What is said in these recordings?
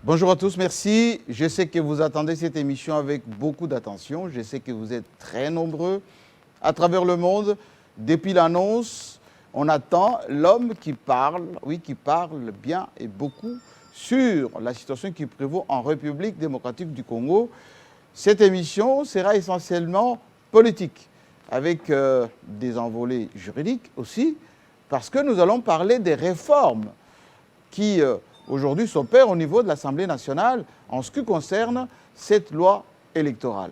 Bonjour à tous, merci. Je sais que vous attendez cette émission avec beaucoup d'attention. Je sais que vous êtes très nombreux à travers le monde. Depuis l'annonce, on attend l'homme qui parle, oui, qui parle bien et beaucoup sur la situation qui prévaut en République démocratique du Congo. Cette émission sera essentiellement politique, avec des envolées juridiques aussi, parce que nous allons parler des réformes qui aujourd'hui s'opèrent au niveau de l'Assemblée nationale en ce qui concerne cette loi électorale.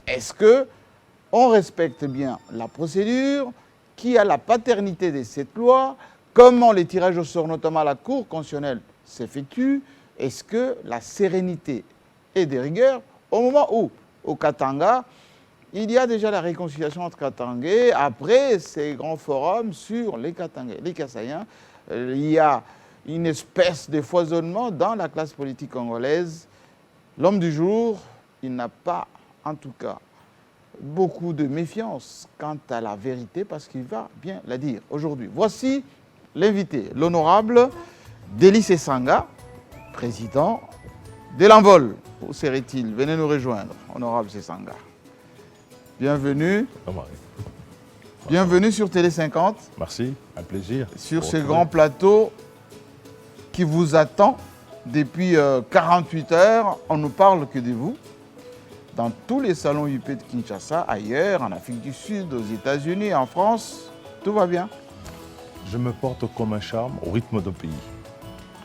Est-ce qu'on respecte bien la procédure? Qui a la paternité de cette loi? Comment les tirages au sort, notamment à la Cour constitutionnelle, s'effectuent? Est-ce que la sérénité est de rigueur au moment où, au Katanga, il y a déjà la réconciliation entre Katangais, après ces grands forums sur les Katangais, les Kassaïens, il y a une espèce de foisonnement dans la classe politique congolaise. L'homme du jour, il n'a pas, en tout cas, beaucoup de méfiance quant à la vérité parce qu'il va bien la dire aujourd'hui. Voici l'invité, l'honorable Délice Esanga, président de l'Envol. Où serait-il? Venez nous rejoindre, honorable Esanga. Bienvenue. Bienvenue sur Télé 50. Merci, un plaisir. Sur ce grand plateau qui vous attend depuis 48 heures. On ne parle que de vous. Dans tous les salons UP de Kinshasa, ailleurs, en Afrique du Sud, aux États-Unis, en France, tout va bien. Je me porte comme un charme au rythme de pays.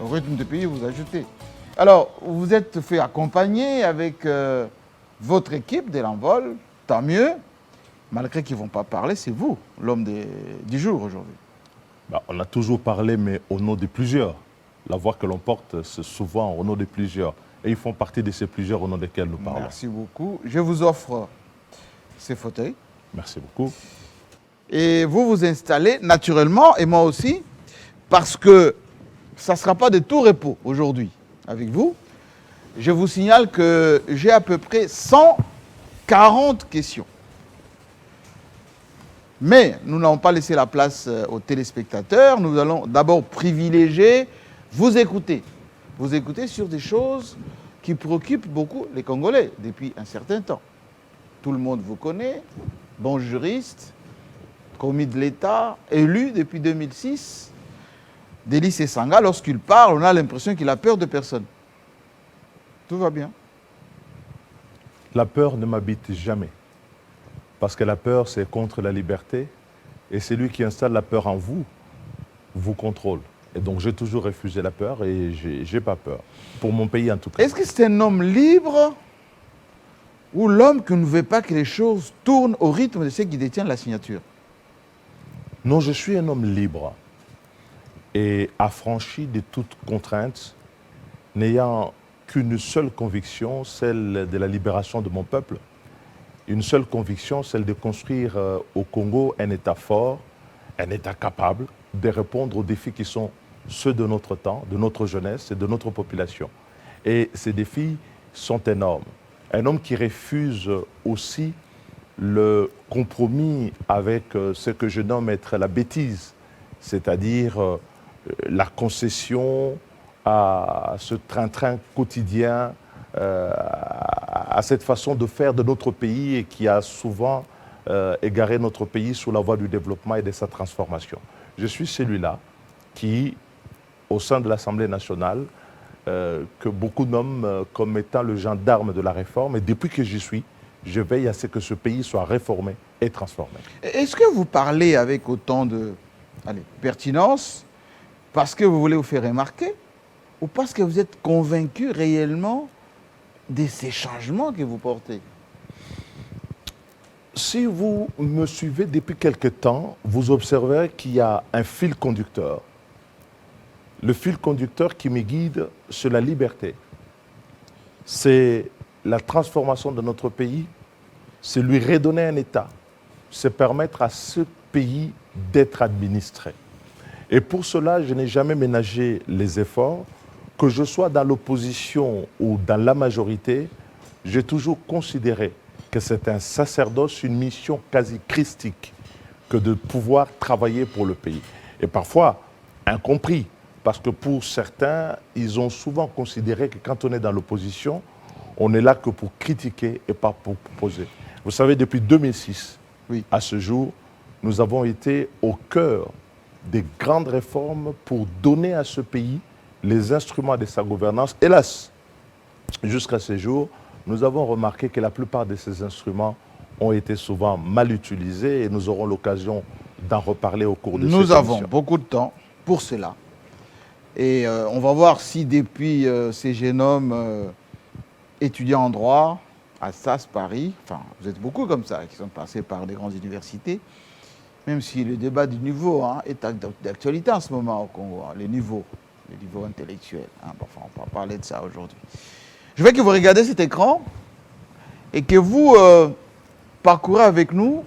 Au rythme de pays, vous ajoutez. Alors, vous êtes fait accompagner avec votre équipe de l'Envol, tant mieux. Malgré qu'ils ne vont pas parler, c'est vous, l'homme du jour aujourd'hui. On a toujours parlé, mais au nom de plusieurs. La voix que l'on porte, c'est souvent au nom de plusieurs. Et ils font partie de ces plusieurs au nom desquels nous parlons. Merci beaucoup. Je vous offre ces fauteuils. Merci beaucoup. Et vous vous installez naturellement, et moi aussi, parce que ça ne sera pas de tout repos aujourd'hui avec vous. Je vous signale que j'ai à peu près 140 questions. Mais nous n'allons pas laisser la place aux téléspectateurs. Nous allons d'abord privilégier vous écouter. Vous écoutez sur des choses qui préoccupent beaucoup les Congolais depuis un certain temps. Tout le monde vous connaît, bon juriste, commis de l'État, élu depuis 2006. Délice Esanga, lorsqu'il parle, on a l'impression qu'il a peur de personne. Tout va bien. La peur ne m'habite jamais. Parce que la peur, c'est contre la liberté. Et celui qui installe la peur en vous, vous contrôle. Et donc, j'ai toujours refusé la peur et je n'ai pas peur. Pour mon pays, en tout cas. Est-ce que c'est un homme libre ou l'homme qui ne veut pas que les choses tournent au rythme de ceux qui détiennent la signature? Non, je suis un homme libre et affranchi de toute contrainte, n'ayant qu'une seule conviction, celle de la libération de mon peuple. Une seule conviction, celle de construire au Congo un État fort, un État capable de répondre aux défis qui sont ceux de notre temps, de notre jeunesse et de notre population. Et ces défis sont énormes. Un homme qui refuse aussi le compromis avec ce que je nomme être la bêtise, c'est-à-dire la concession à ce train-train quotidien, à cette façon de faire de notre pays et qui a souvent égaré notre pays sur la voie du développement et de sa transformation. Je suis celui-là qui, au sein de l'Assemblée nationale, que beaucoup nomment comme étant le gendarme de la réforme. Et depuis que j'y suis, je veille à ce que ce pays soit réformé et transformé. Est-ce que vous parlez avec autant de pertinence parce que vous voulez vous faire remarquer ou parce que vous êtes convaincu réellement de ces changements que vous portez? Si vous me suivez depuis quelque temps, vous observerez qu'il y a un fil conducteur. Le fil conducteur qui me guide, c'est la liberté. C'est la transformation de notre pays, c'est lui redonner un État, c'est permettre à ce pays d'être administré. Et pour cela, je n'ai jamais ménagé les efforts, que je sois dans l'opposition ou dans la majorité, j'ai toujours considéré que c'est un sacerdoce, une mission quasi christique que de pouvoir travailler pour le pays. Et parfois, incompris, Parce que pour certains, ils ont souvent considéré que quand on est dans l'opposition, on est là que pour critiquer et pas pour proposer. Vous savez, depuis 2006 Oui. à ce jour, nous avons été au cœur des grandes réformes pour donner à ce pays les instruments de sa gouvernance. Hélas, jusqu'à ce jour, nous avons remarqué que la plupart de ces instruments ont été souvent mal utilisés et nous aurons l'occasion d'en reparler au cours de cette émission. Nous avons beaucoup de temps pour cela. Et on va voir si depuis ces jeunes hommes étudiants en droit à SAS Paris, enfin vous êtes beaucoup comme ça qui sont passés par des grandes universités, même si le débat du niveau est d'actualité en ce moment au Congo, les niveaux intellectuels. Enfin, on va parler de ça aujourd'hui. Je veux que vous regardiez cet écran et que vous parcourez avec nous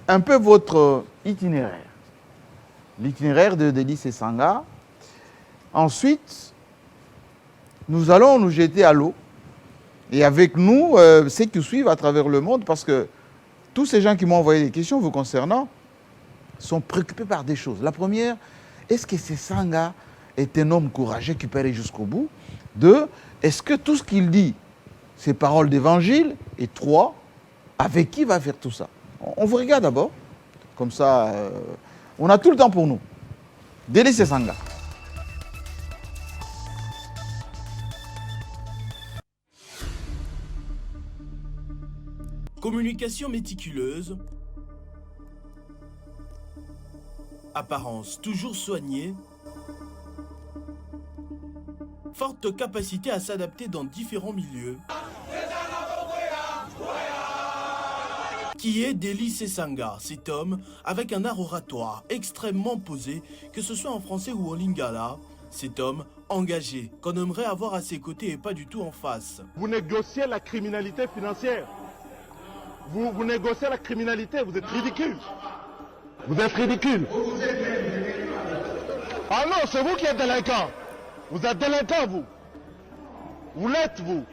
un peu votre itinéraire. L'itinéraire de Dely Sesanga. Ensuite, nous allons nous jeter à l'eau. Et avec nous, ceux qui suivent à travers le monde, parce que tous ces gens qui m'ont envoyé des questions vous concernant sont préoccupés par des choses. La première, est-ce que Sesanga est un homme courageux qui peut aller jusqu'au bout? Deux, est-ce que tout ce qu'il dit, c'est paroles d'évangile? Et trois, avec qui va faire tout ça? On vous regarde d'abord, comme ça, on a tout le temps pour nous. Dely Sesanga. Communication méticuleuse, apparence toujours soignée, forte capacité à s'adapter dans différents milieux. Qui est Dely Sesanga, cet homme avec un art oratoire extrêmement posé, que ce soit en français ou en lingala, cet homme engagé, qu'on aimerait avoir à ses côtés et pas du tout en face. Vous négociez la criminalité financière. Vous négociez la criminalité, vous êtes ridicule. Vous êtes ridicule. Ah non, c'est vous qui êtes délinquant. Vous êtes délinquant, vous. Vous l'êtes, vous.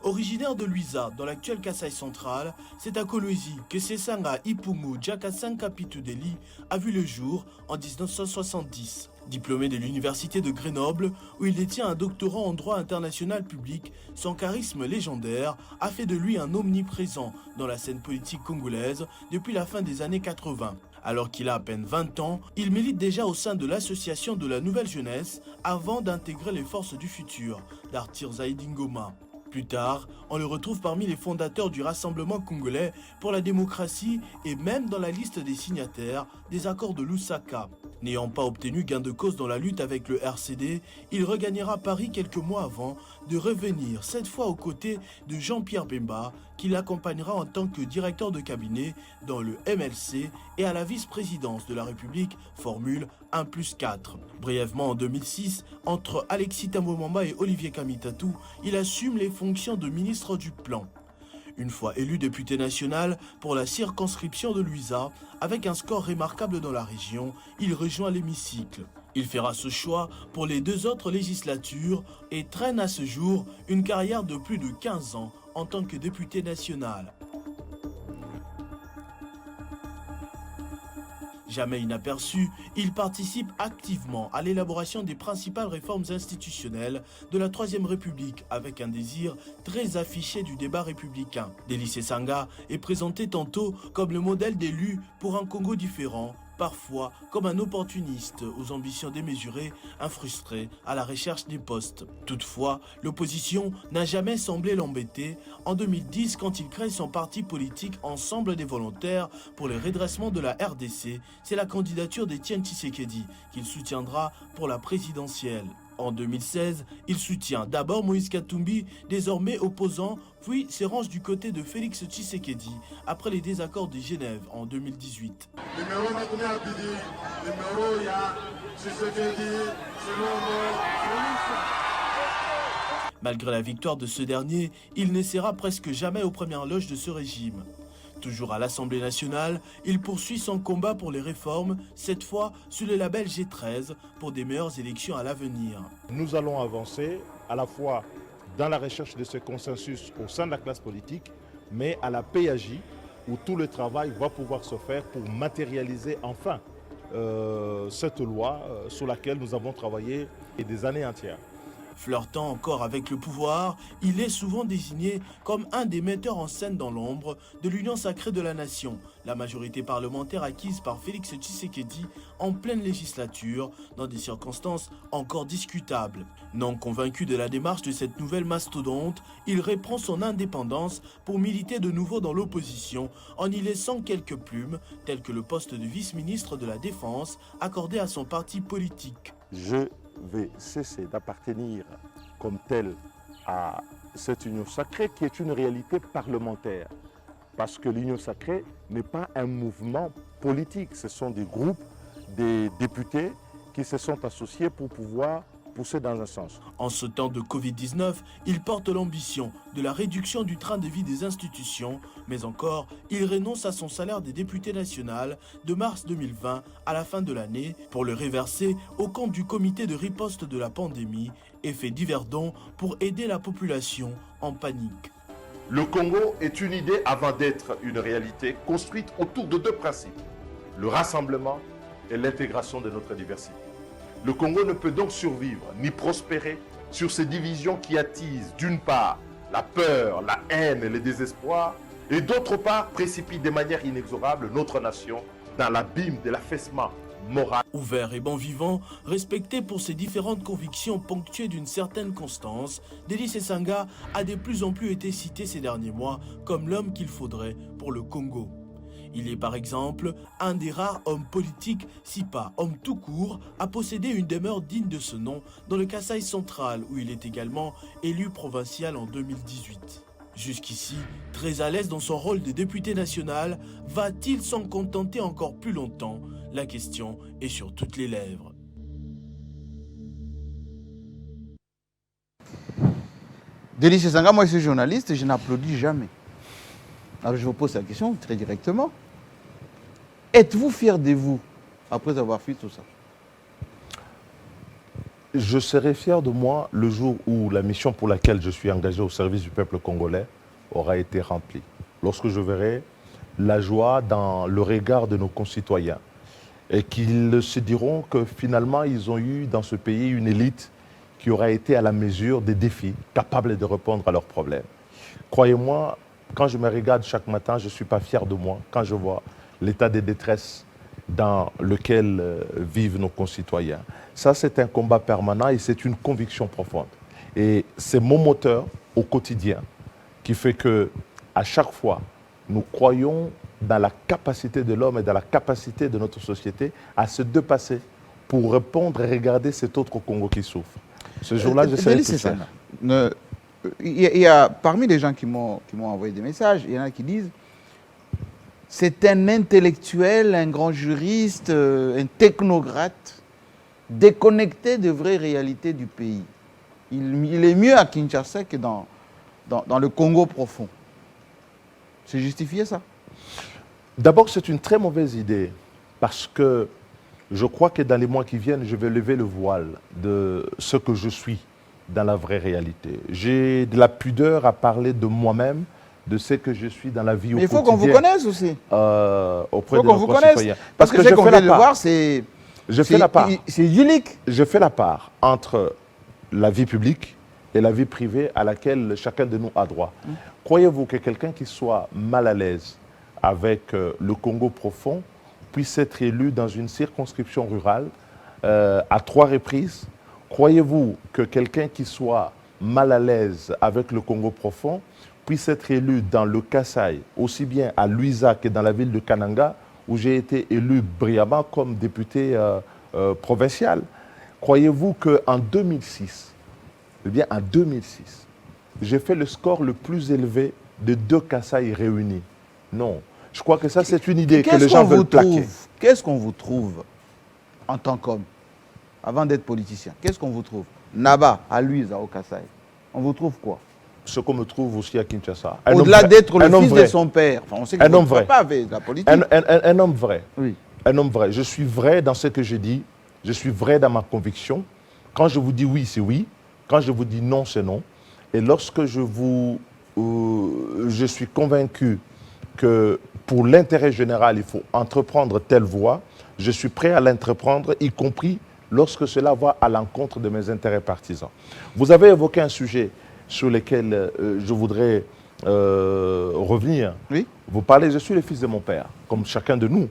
Originaire de Luisa, dans l'actuelle Kasaï centrale, c'est à Kolwezi que Sesanga Ipumu Jakasanka Pitu Dely a vu le jour en 1970. Diplômé de l'université de Grenoble, où il détient un doctorat en droit international public, son charisme légendaire a fait de lui un omniprésent dans la scène politique congolaise depuis la fin des années 80. Alors qu'il a à peine 20 ans, il milite déjà au sein de l'association de la Nouvelle Jeunesse avant d'intégrer les forces du futur d'Arthur Zaïdi Ngoma. Plus tard, on le retrouve parmi les fondateurs du Rassemblement congolais pour la démocratie et même dans la liste des signataires des accords de Lusaka. N'ayant pas obtenu gain de cause dans la lutte avec le RCD, il regagnera Paris quelques mois avant de revenir, cette fois aux côtés de Jean-Pierre Bemba, qui l'accompagnera en tant que directeur de cabinet dans le MLC et à la vice-présidence de la République, formule 1+4. Brièvement en 2006, entre Alexis Tambomamba et Olivier Kamitatou, il assume les fonctions de ministre du Plan. Une fois élu député national pour la circonscription de Luisa, avec un score remarquable dans la région, il rejoint l'hémicycle. Il fera ce choix pour les 2 autres législatures et traîne à ce jour une carrière de plus de 15 ans en tant que député national. Jamais inaperçu, il participe activement à l'élaboration des principales réformes institutionnelles de la Troisième République avec un désir très affiché du débat républicain. Dely Sesanga est présenté tantôt comme le modèle d'élu pour un Congo différent, parfois comme un opportuniste aux ambitions démesurées, un frustré à la recherche des postes. Toutefois, l'opposition n'a jamais semblé l'embêter. En 2010, quand il crée son parti politique Ensemble des volontaires pour le redressement de la RDC, c'est la candidature d'Étienne Tshisekedi qu'il soutiendra pour la présidentielle. En 2016, il soutient d'abord Moïse Katumbi, désormais opposant, puis se range du côté de Félix Tshisekedi après les désaccords de Genève en 2018. Malgré la victoire de ce dernier, il ne sera presque jamais aux premières loges de ce régime. Toujours à l'Assemblée nationale, il poursuit son combat pour les réformes, cette fois sous le label G13 pour des meilleures élections à l'avenir. Nous allons avancer à la fois dans la recherche de ce consensus au sein de la classe politique, mais à la PAJ où tout le travail va pouvoir se faire pour matérialiser enfin cette loi sur laquelle nous avons travaillé des années entières. Flirtant encore avec le pouvoir, il est souvent désigné comme un des metteurs en scène dans l'ombre de l'Union sacrée de la nation, la majorité parlementaire acquise par Félix Tshisekedi en pleine législature, dans des circonstances encore discutables. Non convaincu de la démarche de cette nouvelle mastodonte, il reprend son indépendance pour militer de nouveau dans l'opposition en y laissant quelques plumes, telles que le poste de vice-ministre de la Défense accordé à son parti politique. Je vais cesser d'appartenir comme tel à cette union sacrée qui est une réalité parlementaire. Parce que l'union sacrée n'est pas un mouvement politique, ce sont des groupes, des députés qui se sont associés pour pouvoir pousser dans un sens. En ce temps de Covid-19, il porte l'ambition de la réduction du train de vie des institutions, mais encore, il renonce à son salaire des députés national de mars 2020 à la fin de l'année pour le reverser au compte du comité de riposte de la pandémie et fait divers dons pour aider la population en panique. Le Congo est une idée avant d'être une réalité construite autour de deux principes, le rassemblement et l'intégration de notre diversité. Le Congo ne peut donc survivre ni prospérer sur ces divisions qui attisent d'une part la peur, la haine et le désespoir et d'autre part précipitent de manière inexorable notre nation dans l'abîme de l'affaissement moral. Ouvert et bon vivant, respecté pour ses différentes convictions ponctuées d'une certaine constance, Denis Esanga a de plus en plus été cité ces derniers mois comme l'homme qu'il faudrait pour le Congo. Il est par exemple un des rares hommes politiques, si pas homme tout court, à posséder une demeure digne de ce nom dans le Kasaï central où il est également élu provincial en 2018. Jusqu'ici, très à l'aise dans son rôle de député national, va-t-il s'en contenter encore plus longtemps? La question est sur toutes les lèvres. Denis Esanga, moi je suis journaliste et je n'applaudis jamais. Alors je vous pose la question très directement. Êtes-vous fier de vous après avoir fait tout ça? Je serai fier de moi le jour où la mission pour laquelle je suis engagé au service du peuple congolais aura été remplie. Lorsque je verrai la joie dans le regard de nos concitoyens et qu'ils se diront que finalement ils ont eu dans ce pays une élite qui aura été à la mesure des défis, capable de répondre à leurs problèmes. Croyez-moi, quand je me regarde chaque matin, je ne suis pas fier de moi quand je vois l'état de détresse dans lequel vivent nos concitoyens. Ça, c'est un combat permanent et c'est une conviction profonde. Et c'est mon moteur au quotidien qui fait que, à chaque fois, nous croyons dans la capacité de l'homme et dans la capacité de notre société à se dépasser pour répondre et regarder cet autre Congo qui souffre. Ce jour-là, je serai tout fier. Il y a parmi les gens qui m'ont envoyé des messages, il y en a qui disent c'est un intellectuel, un grand juriste, un technocrate, déconnecté des vraies réalités du pays. Il est mieux à Kinshasa que dans le Congo profond. C'est justifié ça? D'abord, c'est une très mauvaise idée parce que je crois que dans les mois qui viennent, je vais lever le voile de ce que je suis dans la vraie réalité. J'ai de la pudeur à parler de moi-même, de ce que je suis dans la vie au quotidien. Mais il faut qu'on vous connaisse aussi. Auprès de nos concitoyens. Parce que ce qu'on vient de voir, c'est unique. Je fais la part entre la vie publique et la vie privée à laquelle chacun de nous a droit. Croyez-vous que quelqu'un qui soit mal à l'aise avec le Congo profond puisse être élu dans une circonscription rurale à 3 reprises? Croyez-vous que quelqu'un qui soit mal à l'aise avec le Congo profond puisse être élu dans le Kasaï, aussi bien à Luiza que dans la ville de Kananga, où j'ai été élu brillamment comme député provincial? Croyez-vous qu'en 2006, j'ai fait le score le plus élevé de 2 Kasaï réunis? Non. Je crois que ça, c'est une idée que les gens veulent plaquer. Qu'est-ce qu'on vous trouve en tant qu'homme, avant d'être politicien? Qu'est-ce qu'on vous trouve? Naba, à Luiza, au Kasaï, on vous trouve quoi? Ce qu'on me trouve aussi à Kinshasa. Au-delà d'être le fils de son père. Enfin, on sait que vous ne faites pas avec la politique. Un homme vrai. Oui. Un homme vrai. Je suis vrai dans ce que je dis. Je suis vrai dans ma conviction. Quand je vous dis oui, c'est oui. Quand je vous dis non, c'est non. Et lorsque je suis convaincu que pour l'intérêt général, il faut entreprendre telle voie, je suis prêt à l'entreprendre, y compris lorsque cela va à l'encontre de mes intérêts partisans. Vous avez évoqué un sujet sur lequel je voudrais revenir. Oui. Vous parlez, je suis le fils de mon père, comme chacun de nous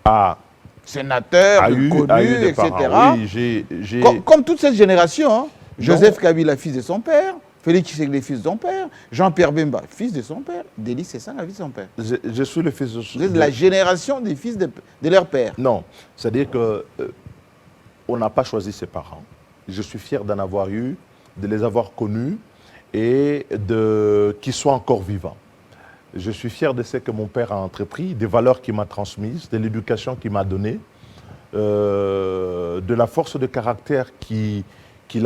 a Sénateur, connu, des etc. parents. Oui, j'ai... Comme toute cette génération, hein. Joseph Kabila, fils de son père, Félix Tshisekedi, fils de son père, Jean-Pierre Bemba, fils de son père, Délis Sessanga, fils de son père. Je suis le fils de... Vous êtes la génération des fils de leur père. Non, c'est-à-dire que on n'a pas choisi ses parents. Je suis fier d'en avoir eu, de les avoir connus et qu'ils soient encore vivants. Je suis fier de ce que mon père a entrepris, des valeurs qu'il m'a transmises, de l'éducation qu'il m'a donnée, de la force de caractère qu'il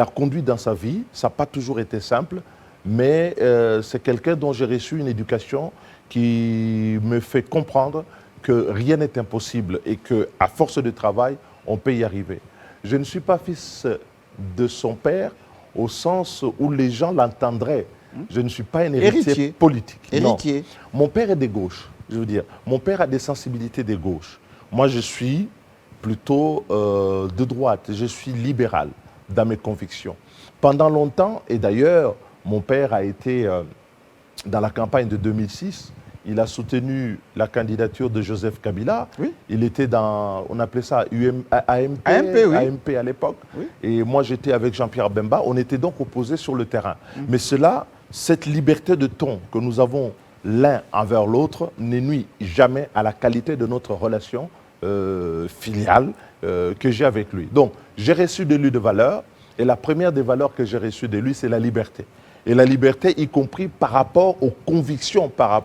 a conduit dans sa vie. Ça n'a pas toujours été simple, mais c'est quelqu'un dont j'ai reçu une éducation qui me fait comprendre que rien n'est impossible et qu'à force de travail, on peut y arriver. Je ne suis pas fils de son père au sens où les gens l'entendraient. Je ne suis pas un héritier politique. Héritier. Non. Mon père est de gauche, je veux dire. Mon père a des sensibilités de gauche. Moi, je suis plutôt de droite. Je suis libéral dans mes convictions. Pendant longtemps, et d'ailleurs, mon père a été dans la campagne de 2006, il a soutenu la candidature de Joseph Kabila. Oui. Il était dans, on appelait ça AMP, oui. AMP à l'époque. Oui. Et moi, j'étais avec Jean-Pierre Bemba. On était donc opposés sur le terrain. Mais cela, cette liberté de ton que nous avons l'un envers l'autre ne nuit jamais à la qualité de notre relation filiale que j'ai avec lui. Donc, j'ai reçu de lui des valeurs. Et la première des valeurs que j'ai reçues de lui, c'est la liberté. Et la liberté, y compris par rapport aux convictions, par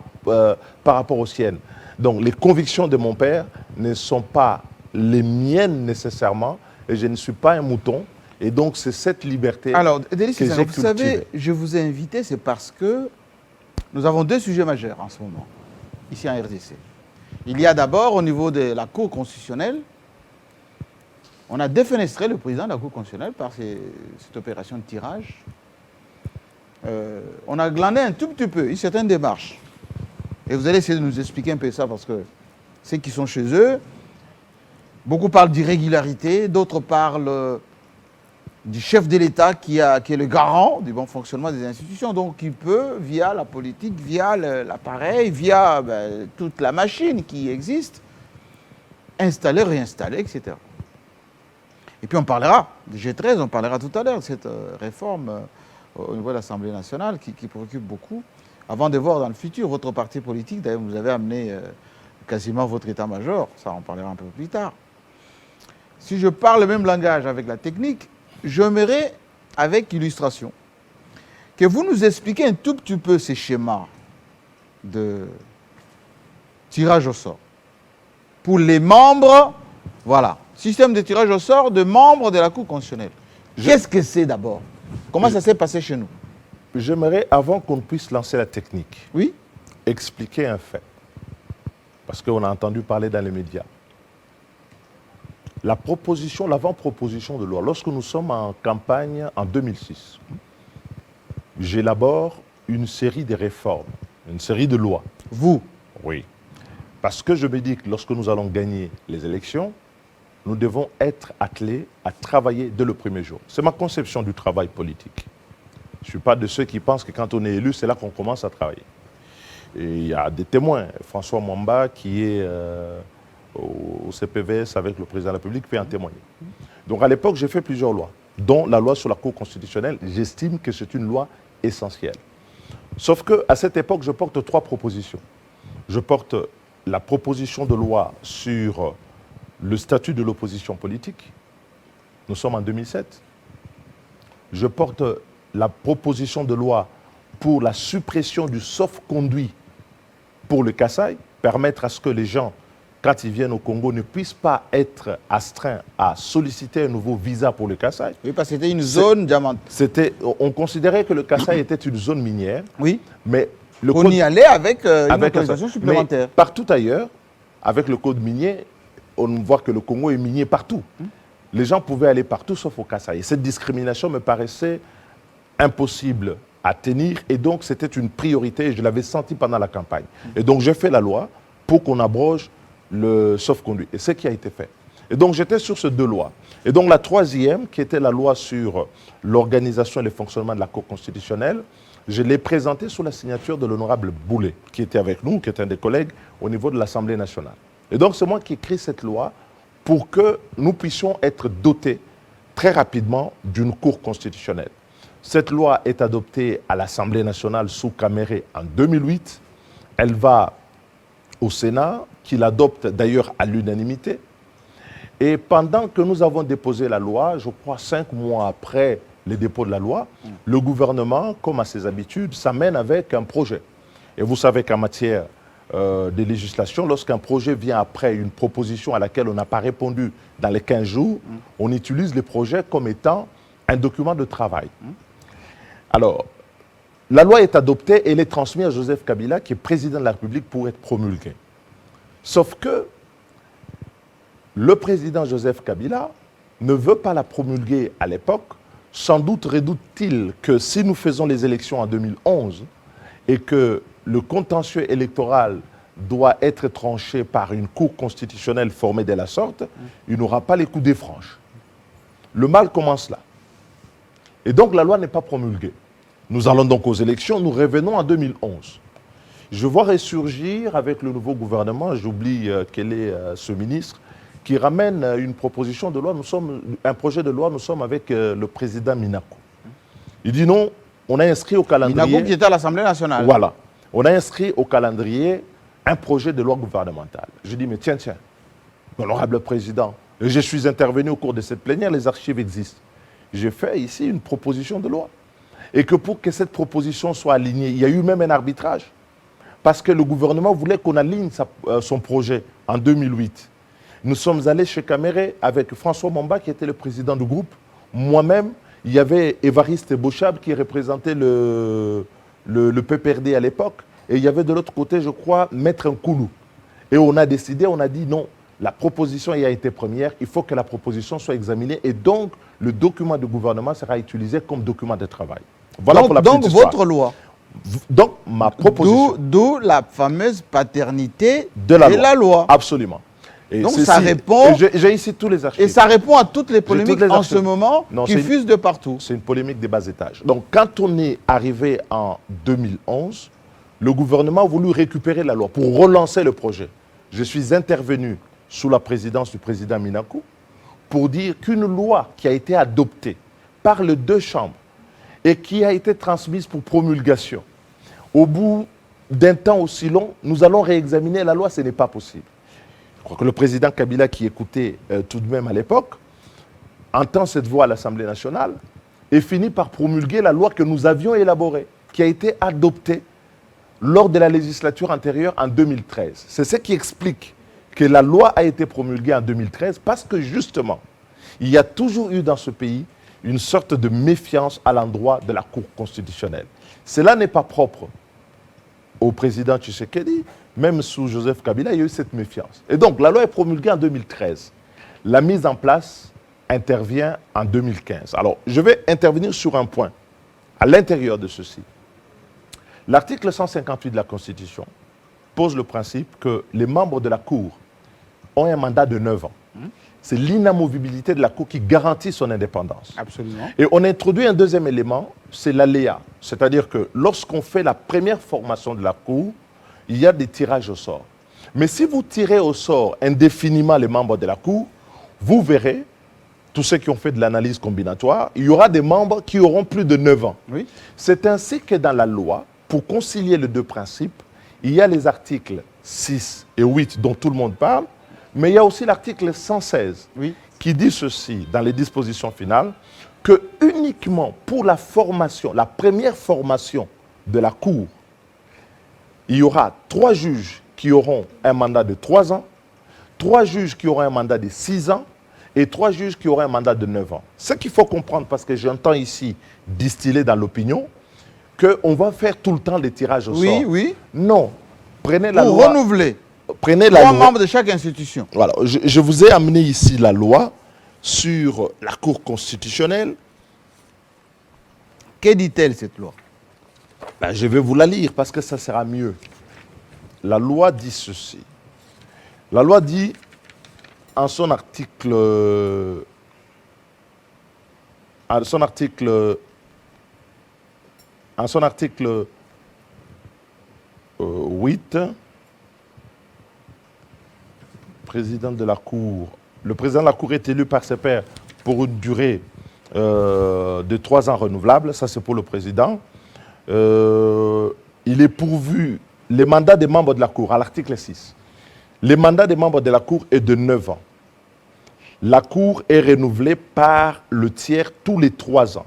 rapport aux siennes. Donc, les convictions de mon père ne sont pas les miennes nécessairement, et je ne suis pas un mouton. Et donc, c'est cette liberté que j'ai cultivée. Vous savez, je vous ai invité, c'est parce que nous avons deux sujets majeurs en ce moment, ici en RDC. Il y a d'abord, au niveau de la Cour constitutionnelle, on a défenestré le président de la Cour constitutionnelle par cette opération de tirage. On a glandé un tout petit peu, une certaine démarche. Et vous allez essayer de nous expliquer un peu ça, parce que ceux qui sont chez eux, beaucoup parlent d'irrégularité, d'autres parlent du chef de l'État qui est le garant du bon fonctionnement des institutions, donc qui peut, via la politique, via l'appareil, via toute la machine qui existe, installer, réinstaller, etc. Et puis on parlera du G13, on parlera tout à l'heure de cette réforme au niveau de l'Assemblée nationale qui préoccupe beaucoup. Avant de voir dans le futur votre parti politique, d'ailleurs vous avez amené quasiment votre état-major, ça on parlera un peu plus tard. Si je parle le même langage avec la technique, j'aimerais, avec illustration, que vous nous expliquiez un tout petit peu ces schémas de tirage au sort. Pour les membres, voilà, système de tirage au sort de membres de la Cour constitutionnelle. Qu'est-ce que c'est d'abord? Comment ça s'est passé chez nous? J'aimerais, avant qu'on puisse lancer la technique, oui, expliquer un fait. Parce qu'on a entendu parler dans les médias. L'avant-proposition de loi, lorsque nous sommes en campagne en 2006, j'élabore une série de réformes, une série de lois. Vous? Oui. Parce que je me dis que lorsque nous allons gagner les élections, nous devons être attelés à travailler dès le premier jour. C'est ma conception du travail politique. Je ne suis pas de ceux qui pensent que quand on est élu, c'est là qu'on commence à travailler. Et il y a des témoins. François Mwamba, qui est au CPVS avec le président de la République, peut en témoigner. Donc à l'époque, j'ai fait plusieurs lois, dont la loi sur la Cour constitutionnelle. J'estime que c'est une loi essentielle. Sauf qu'à cette époque, je porte 3 propositions. Je porte la proposition de loi sur le statut de l'opposition politique. Nous sommes en 2007. Je porte la proposition de loi pour la suppression du sauf-conduit pour le Kasaï, permettre à ce que les gens, quand ils viennent au Congo, ne puissent pas être astreints à solliciter un nouveau visa pour le Kasaï. Oui, parce que c'était une zone diamante. On considérait que le Kasaï était une zone minière. Oui. Mais on y allait avec une autorisation supplémentaire. Mais partout ailleurs, avec le code minier, on voit que le Congo est minier partout. Les gens pouvaient aller partout sauf au Kasaï. Et cette discrimination me paraissait impossible à tenir et donc c'était une priorité et je l'avais senti pendant la campagne. Et donc j'ai fait la loi pour qu'on abroge le sauf-conduit. Et ce qui a été fait. Et donc j'étais sur ces deux lois. Et donc la troisième, qui était la loi sur l'organisation et le fonctionnement de la Cour constitutionnelle, je l'ai présentée sous la signature de l'honorable Boulet, qui était avec nous, qui est un des collègues au niveau de l'Assemblée nationale. Et donc c'est moi qui ai écrit cette loi pour que nous puissions être dotés très rapidement d'une Cour constitutionnelle. Cette loi est adoptée à l'Assemblée nationale sous Caméré en 2008. Elle va au Sénat, qui l'adopte d'ailleurs à l'unanimité. Et pendant que nous avons déposé la loi, je crois 5 mois après le dépôt de la loi, le gouvernement, comme à ses habitudes, s'amène avec un projet. Et vous savez qu'en matière de législation, lorsqu'un projet vient après une proposition à laquelle on n'a pas répondu dans les 15 jours, on utilise le projet comme étant un document de travail. Alors, la loi est adoptée et elle est transmise à Joseph Kabila, qui est président de la République, pour être promulguée. Sauf que le président Joseph Kabila ne veut pas la promulguer à l'époque. Sans doute redoute-t-il que si nous faisons les élections en 2011 et que le contentieux électoral doit être tranché par une cour constitutionnelle formée de la sorte, il n'aura pas les coups des franches. Le mal commence là. Et donc la loi n'est pas promulguée. Nous allons donc aux élections, nous revenons en 2011. Je vois ressurgir avec le nouveau gouvernement, j'oublie quel est ce ministre, qui ramène une proposition de loi, un projet de loi, nous sommes avec le président Minakou. Il dit non, on a inscrit au calendrier... Minakou qui était à l'Assemblée nationale. Voilà. On a inscrit au calendrier un projet de loi gouvernementale. Je dis, mais tiens, honorable président, je suis intervenu au cours de cette plénière, les archives existent. J'ai fait ici une proposition de loi. Et que pour que cette proposition soit alignée, il y a eu même un arbitrage. Parce que le gouvernement voulait qu'on aligne son projet en 2008. Nous sommes allés chez Caméré avec François Momba, qui était le président du groupe. Moi-même, il y avait Évariste Bochab, qui représentait le PPRD à l'époque. Et il y avait de l'autre côté, je crois, Maître Nkoulou. Et on a décidé, on a dit non, la proposition y a été première, il faut que la proposition soit examinée. Et donc, le document du gouvernement sera utilisé comme document de travail. Voilà pour la petite histoire. Votre loi. Donc, ma proposition. D'où la fameuse paternité de la loi. Absolument. Et donc ça répond... J'ai ici tous les archives. Et ça répond à toutes les polémiques en ce moment qui fusent de partout. C'est une polémique des bas étages. Donc quand on est arrivé en 2011, le gouvernement a voulu récupérer la loi pour relancer le projet. Je suis intervenu sous la présidence du président Minakou pour dire qu'une loi qui a été adoptée par les deux chambres et qui a été transmise pour promulgation, au bout d'un temps aussi long, nous allons réexaminer la loi, ce n'est pas possible. Je crois que le président Kabila, qui écoutait tout de même à l'époque, entend cette voix à l'Assemblée nationale et finit par promulguer la loi que nous avions élaborée, qui a été adoptée lors de la législature antérieure en 2013. C'est ce qui explique que la loi a été promulguée en 2013 parce que justement, il y a toujours eu dans ce pays une sorte de méfiance à l'endroit de la Cour constitutionnelle. Cela n'est pas propre au président Tshisekedi, même sous Joseph Kabila, il y a eu cette méfiance. Et donc, la loi est promulguée en 2013. La mise en place intervient en 2015. Alors, je vais intervenir sur un point à l'intérieur de ceci. L'article 158 de la Constitution pose le principe que les membres de la Cour ont un mandat de 9 ans. C'est l'inamovibilité de la Cour qui garantit son indépendance. Absolument. Et on introduit un deuxième élément, c'est l'aléa. C'est-à-dire que lorsqu'on fait la première formation de la Cour, il y a des tirages au sort. Mais si vous tirez au sort indéfiniment les membres de la Cour, vous verrez, tous ceux qui ont fait de l'analyse combinatoire, il y aura des membres qui auront plus de 9 ans. Oui. C'est ainsi que dans la loi, pour concilier les deux principes, il y a les articles 6 et 8 dont tout le monde parle, mais il y a aussi l'article 116 qui dit ceci dans les dispositions finales, que uniquement pour la formation, la première formation de la Cour, il y aura 3 juges qui auront un mandat de 3 ans, 3 juges qui auront un mandat de 6 ans et 3 juges qui auront un mandat de 9 ans. Ce qu'il faut comprendre, parce que j'entends ici distiller dans l'opinion, qu'on va faire tout le temps des tirages au sort. Oui, oui. Non. Prenez la Pour loi. renouveler. Prenez la 3 loi. membres de chaque institution. Voilà. Je vous ai amené ici la loi sur la Cour constitutionnelle. Que dit-elle, cette loi? Ben, je vais vous la lire parce que ça sera mieux. La loi dit ceci. La loi dit en son article 8, président de la Cour, le président de la Cour est élu par ses pairs pour une durée de 3 ans renouvelable, ça c'est pour le président. Il est pourvu, les mandats des membres de la Cour, à l'article 6, les mandats des membres de la Cour est de 9 ans. La Cour est renouvelée par le tiers tous les 3 ans.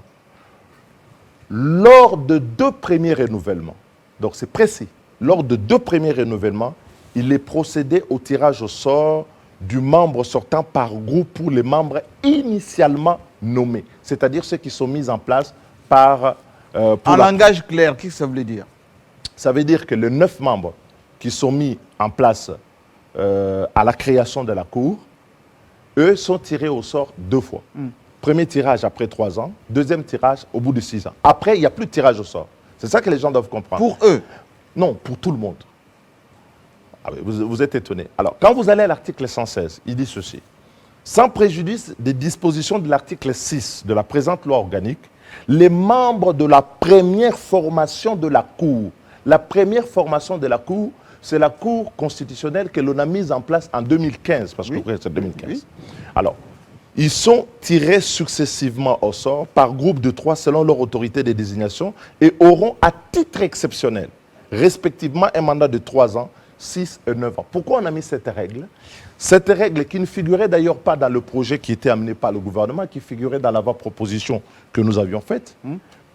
Lors de 2 premiers renouvellements, donc c'est précis, lors de 2 premiers renouvellements, il est procédé au tirage au sort du membre sortant par groupe pour les membres initialement nommés, c'est-à-dire ceux qui sont mis en place par... en langage clair, qu'est-ce que ça veut dire? Ça veut dire que les 9 membres qui sont mis en place à la création de la Cour, eux sont tirés au sort 2 fois. Premier tirage après 3 ans, deuxième tirage au bout de 6 ans. Après, il n'y a plus de tirage au sort. C'est ça que les gens doivent comprendre. Pour eux? Non, pour tout le monde. Ah oui, vous êtes étonné. Alors, quand vous allez à l'article 116, il dit ceci. Sans préjudice des dispositions de l'article 6 de la présente loi organique, les membres de la première formation de la Cour, la première formation de la Cour, c'est la Cour constitutionnelle que l'on a mise en place en 2015, parce que c'est 2015. Oui. Alors, ils sont tirés successivement au sort par groupe de 3 selon leur autorité de désignation et auront à titre exceptionnel, respectivement, un mandat de 3 ans, 6 et 9 ans. Pourquoi on a mis cette règle? Cette règle qui ne figurait d'ailleurs pas dans le projet qui était amené par le gouvernement, qui figurait dans l'avant-proposition que nous avions faite,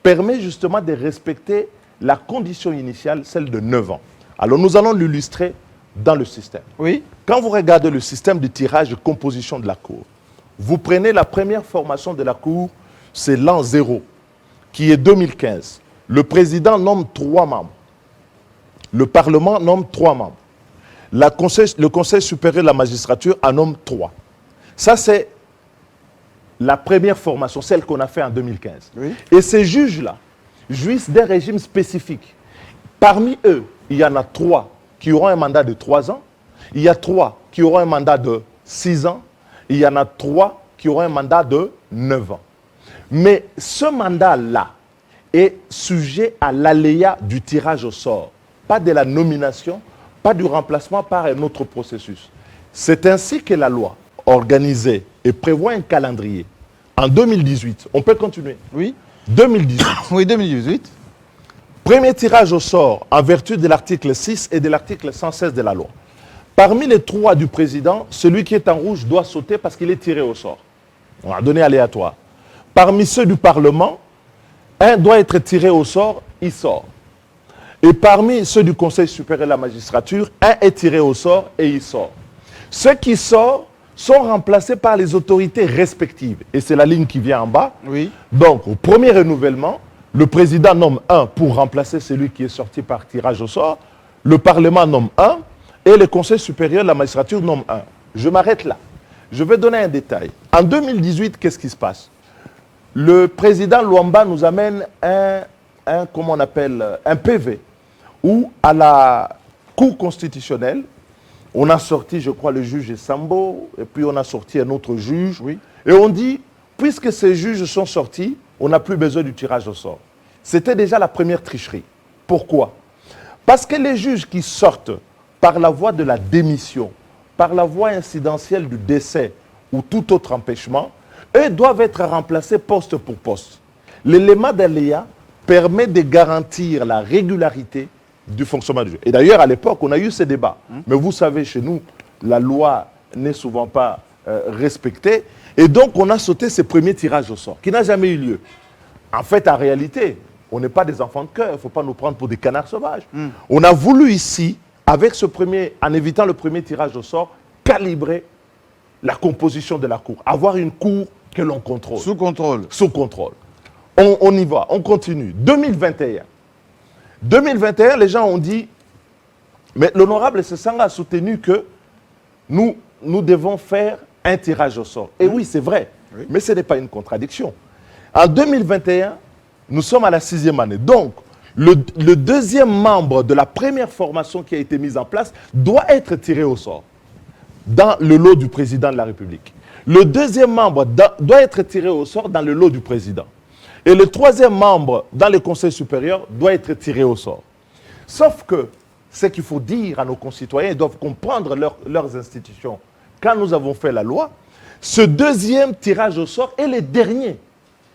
permet justement de respecter la condition initiale, celle de 9 ans. Alors nous allons l'illustrer dans le système. Oui. Quand vous regardez le système de tirage de composition de la Cour, vous prenez la première formation de la Cour, c'est l'an 0, qui est 2015. Le président nomme 3 membres. Le Parlement nomme 3 membres. Le Conseil supérieur de la magistrature en nomme 3. Ça, c'est la première formation, celle qu'on a fait en 2015. Oui. Et ces juges-là jouissent d'un régime spécifique. Parmi eux, il y en a 3 qui auront un mandat de 3 ans. Il y a 3 qui auront un mandat de 6 ans. Il y en a 3 qui auront un mandat de 9 ans. Mais ce mandat-là est sujet à l'aléa du tirage au sort. Pas de la nomination, pas du remplacement par un autre processus. C'est ainsi que la loi organisée et prévoit un calendrier. En 2018, on peut continuer. Oui. 2018. Oui, 2018. Premier tirage au sort en vertu de l'article 6 et de l'article 116 de la loi. Parmi les 3 du président, celui qui est en rouge doit sauter parce qu'il est tiré au sort. On a donné aléatoire. Parmi ceux du Parlement, un doit être tiré au sort, il sort. Et parmi ceux du Conseil supérieur de la magistrature, un est tiré au sort et il sort. Ceux qui sortent sont remplacés par les autorités respectives. Et c'est la ligne qui vient en bas. Oui. Donc, au premier renouvellement, le président nomme un pour remplacer celui qui est sorti par tirage au sort. Le Parlement nomme un et le Conseil supérieur de la magistrature nomme un. Je m'arrête là. Je vais donner un détail. En 2018, qu'est-ce qui se passe? Le président Luamba nous amène un PV où à la Cour constitutionnelle, on a sorti, je crois, le juge Sambo, et puis on a sorti un autre juge. Oui. Et on dit, puisque ces juges sont sortis, on n'a plus besoin du tirage au sort. C'était déjà la première tricherie. Pourquoi? Parce que les juges qui sortent par la voie de la démission, par la voie incidentielle du décès ou tout autre empêchement, eux doivent être remplacés poste pour poste. L'élément d'aléa permet de garantir la régularité du fonctionnement du jeu. Et d'ailleurs, à l'époque, on a eu ces débats. Mais vous savez, chez nous, la loi n'est souvent pas respectée. Et donc, on a sauté ces premiers tirages au sort, qui n'a jamais eu lieu. En fait, en réalité, on n'est pas des enfants de cœur. Il ne faut pas nous prendre pour des canards sauvages. On a voulu ici, avec ce premier, en évitant le premier tirage au sort, calibrer la composition de la Cour. Avoir une Cour que l'on contrôle. Sous contrôle. Sous contrôle. On y va, on continue. 2021. 2021, les gens ont dit, mais l'honorable Sesanga a soutenu que nous devons faire un tirage au sort. Et oui, c'est vrai, oui. Mais ce n'est pas une contradiction. En 2021, nous sommes à la 6e année. Donc, le deuxième membre de la première formation qui a été mise en place doit être tiré au sort. dans le lot du président de la République. Le deuxième membre doit être tiré au sort dans le lot du président. Et le troisième membre dans le Conseil supérieur doit être tiré au sort. Sauf que ce qu'il faut dire à nos concitoyens, ils doivent comprendre leurs institutions. Quand nous avons fait la loi, ce deuxième tirage au sort est le dernier.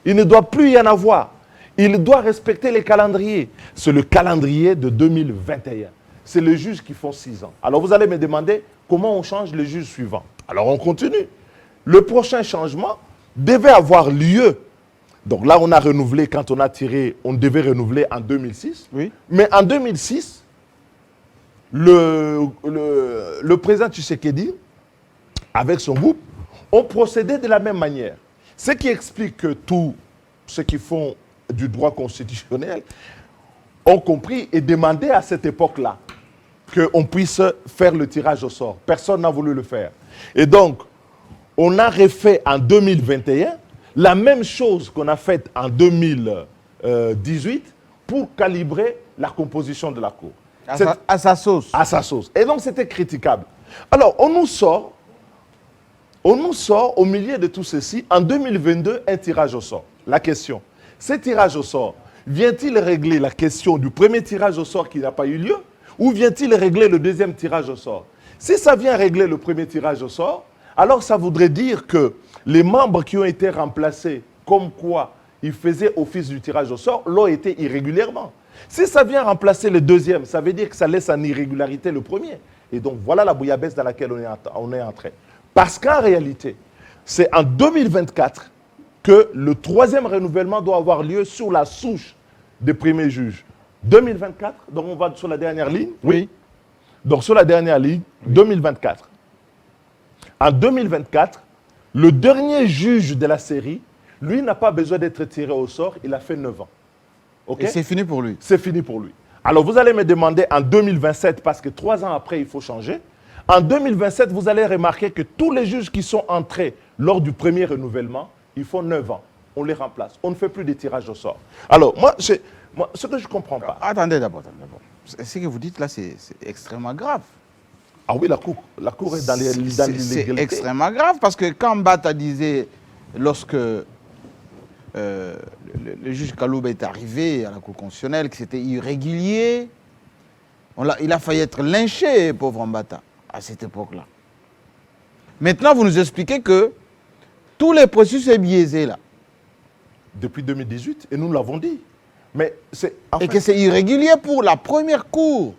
Il ne doit plus y en avoir. Il doit respecter les calendriers. C'est le calendrier de 2021. C'est les juges qui font 6 ans. Alors vous allez me demander comment on change le juge suivant. Alors on continue. Le prochain changement devait avoir lieu. Donc là, on a renouvelé, quand on a tiré, on devait renouveler en 2006. Oui. Mais en 2006, le président Tshisekedi, avec son groupe, ont procédé de la même manière. Ce qui explique que tous ceux qui font du droit constitutionnel ont compris et demandé à cette époque-là qu'on puisse faire le tirage au sort. Personne n'a voulu le faire. Et donc, on a refait en 2021 la même chose qu'on a faite en 2018 pour calibrer la composition de la Cour. À sa sauce. À sa sauce. Et donc, c'était critiquable. Alors, on nous sort au milieu de tout ceci, en 2022, un tirage au sort. La question, ce tirage au sort, vient-il régler la question du premier tirage au sort qui n'a pas eu lieu, ou vient-il régler le deuxième tirage au sort? Si ça vient régler le premier tirage au sort, alors ça voudrait dire que les membres qui ont été remplacés, comme quoi ils faisaient office du tirage au sort, l'ont été irrégulièrement. Si ça vient remplacer le deuxième, ça veut dire que ça laisse en irrégularité le premier. Et donc voilà la bouillabaisse dans laquelle on est entré. Parce qu'en réalité, c'est en 2024 que le troisième renouvellement doit avoir lieu sur la souche des premiers juges. 2024, donc on va sur la dernière ligne. Oui. Donc sur la dernière ligne, 2024. En 2024, le dernier juge de la série, lui n'a pas besoin d'être tiré au sort, il a fait 9 ans. Okay? Et c'est fini pour lui. C'est fini pour lui. Alors vous allez me demander en 2027, parce que 3 ans après, il faut changer. En 2027, vous allez remarquer que tous les juges qui sont entrés lors du premier renouvellement, ils font 9 ans. On les remplace. On ne fait plus de tirage au sort. Alors, moi ce que je ne comprends pas. Attendez d'abord. Ce que vous dites là, c'est extrêmement grave. Ah oui, la cour est dans l'illégalité. C'est extrêmement grave parce que quand Mbata disait, lorsque le juge Kalouba est arrivé à la Cour constitutionnelle, que c'était irrégulier, il a failli être lynché, pauvre Mbata, à cette époque-là. Maintenant, vous nous expliquez que tous les processus sont biaisés là. Depuis 2018, et nous l'avons dit. Mais et que c'est irrégulier pour la première cour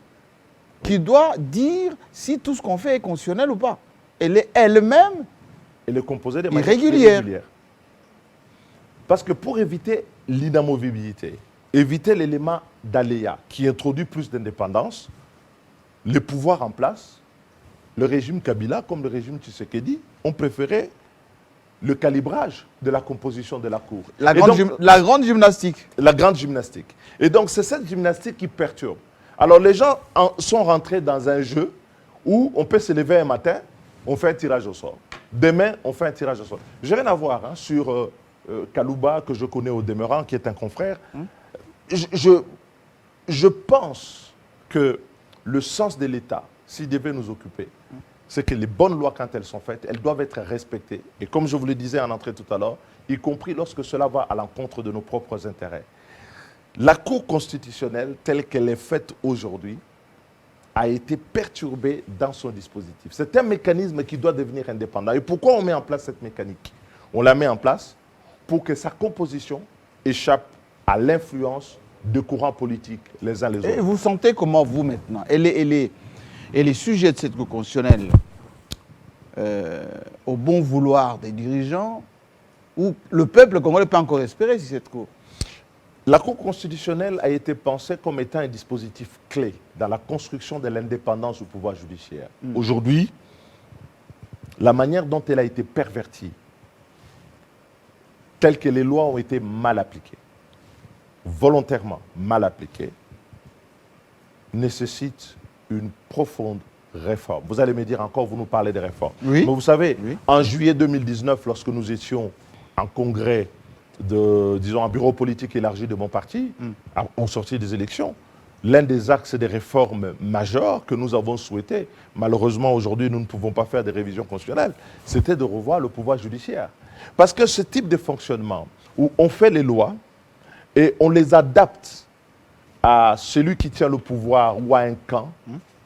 qui doit dire si tout ce qu'on fait est constitutionnel ou pas. Elle est elle-même composée de manière irrégulière. Parce que pour éviter l'inamovibilité, éviter l'élément d'aléa qui introduit plus d'indépendance, les pouvoirs en place, le régime Kabila comme le régime Tshisekedi, ont préféré le calibrage de la composition de la Cour. La grande gymnastique. La grande gymnastique. Et donc, c'est cette gymnastique qui perturbe. Alors, les gens sont rentrés dans un jeu où on peut se lever un matin, on fait un tirage au sort. Demain, on fait un tirage au sort. Je n'ai rien à voir sur Kalouba, que je connais au demeurant, qui est un confrère. Je pense que le sens de l'État, s'il devait nous occuper, c'est que les bonnes lois, quand elles sont faites, elles doivent être respectées. Et comme je vous le disais en entrée tout à l'heure, y compris lorsque cela va à l'encontre de nos propres intérêts. La Cour constitutionnelle, telle qu'elle est faite aujourd'hui, a été perturbée dans son dispositif. C'est un mécanisme qui doit devenir indépendant. Et pourquoi on met en place cette mécanique? On la met en place pour que sa composition échappe à l'influence de courants politiques les uns les autres. Et vous sentez comment, vous, maintenant, et les sujets de cette Cour constitutionnelle, au bon vouloir des dirigeants, ou le peuple congolais peut encore espérer si cette Cour? La Cour constitutionnelle a été pensée comme étant un dispositif clé dans la construction de l'indépendance du pouvoir judiciaire. Aujourd'hui, la manière dont elle a été pervertie, telle que les lois ont été mal appliquées, volontairement mal appliquées, nécessite une profonde réforme. Vous allez me dire encore, vous nous parlez de réformes. Oui. Mais vous savez, en juillet 2019, lorsque nous étions en congrès, disons un bureau politique élargi de mon parti, en sortie des élections, l'un des axes des réformes majeures que nous avons souhaité, malheureusement aujourd'hui nous ne pouvons pas faire des révisions constitutionnelles, c'était de revoir le pouvoir judiciaire. Parce que ce type de fonctionnement, où on fait les lois et on les adapte à celui qui tient le pouvoir ou à un camp,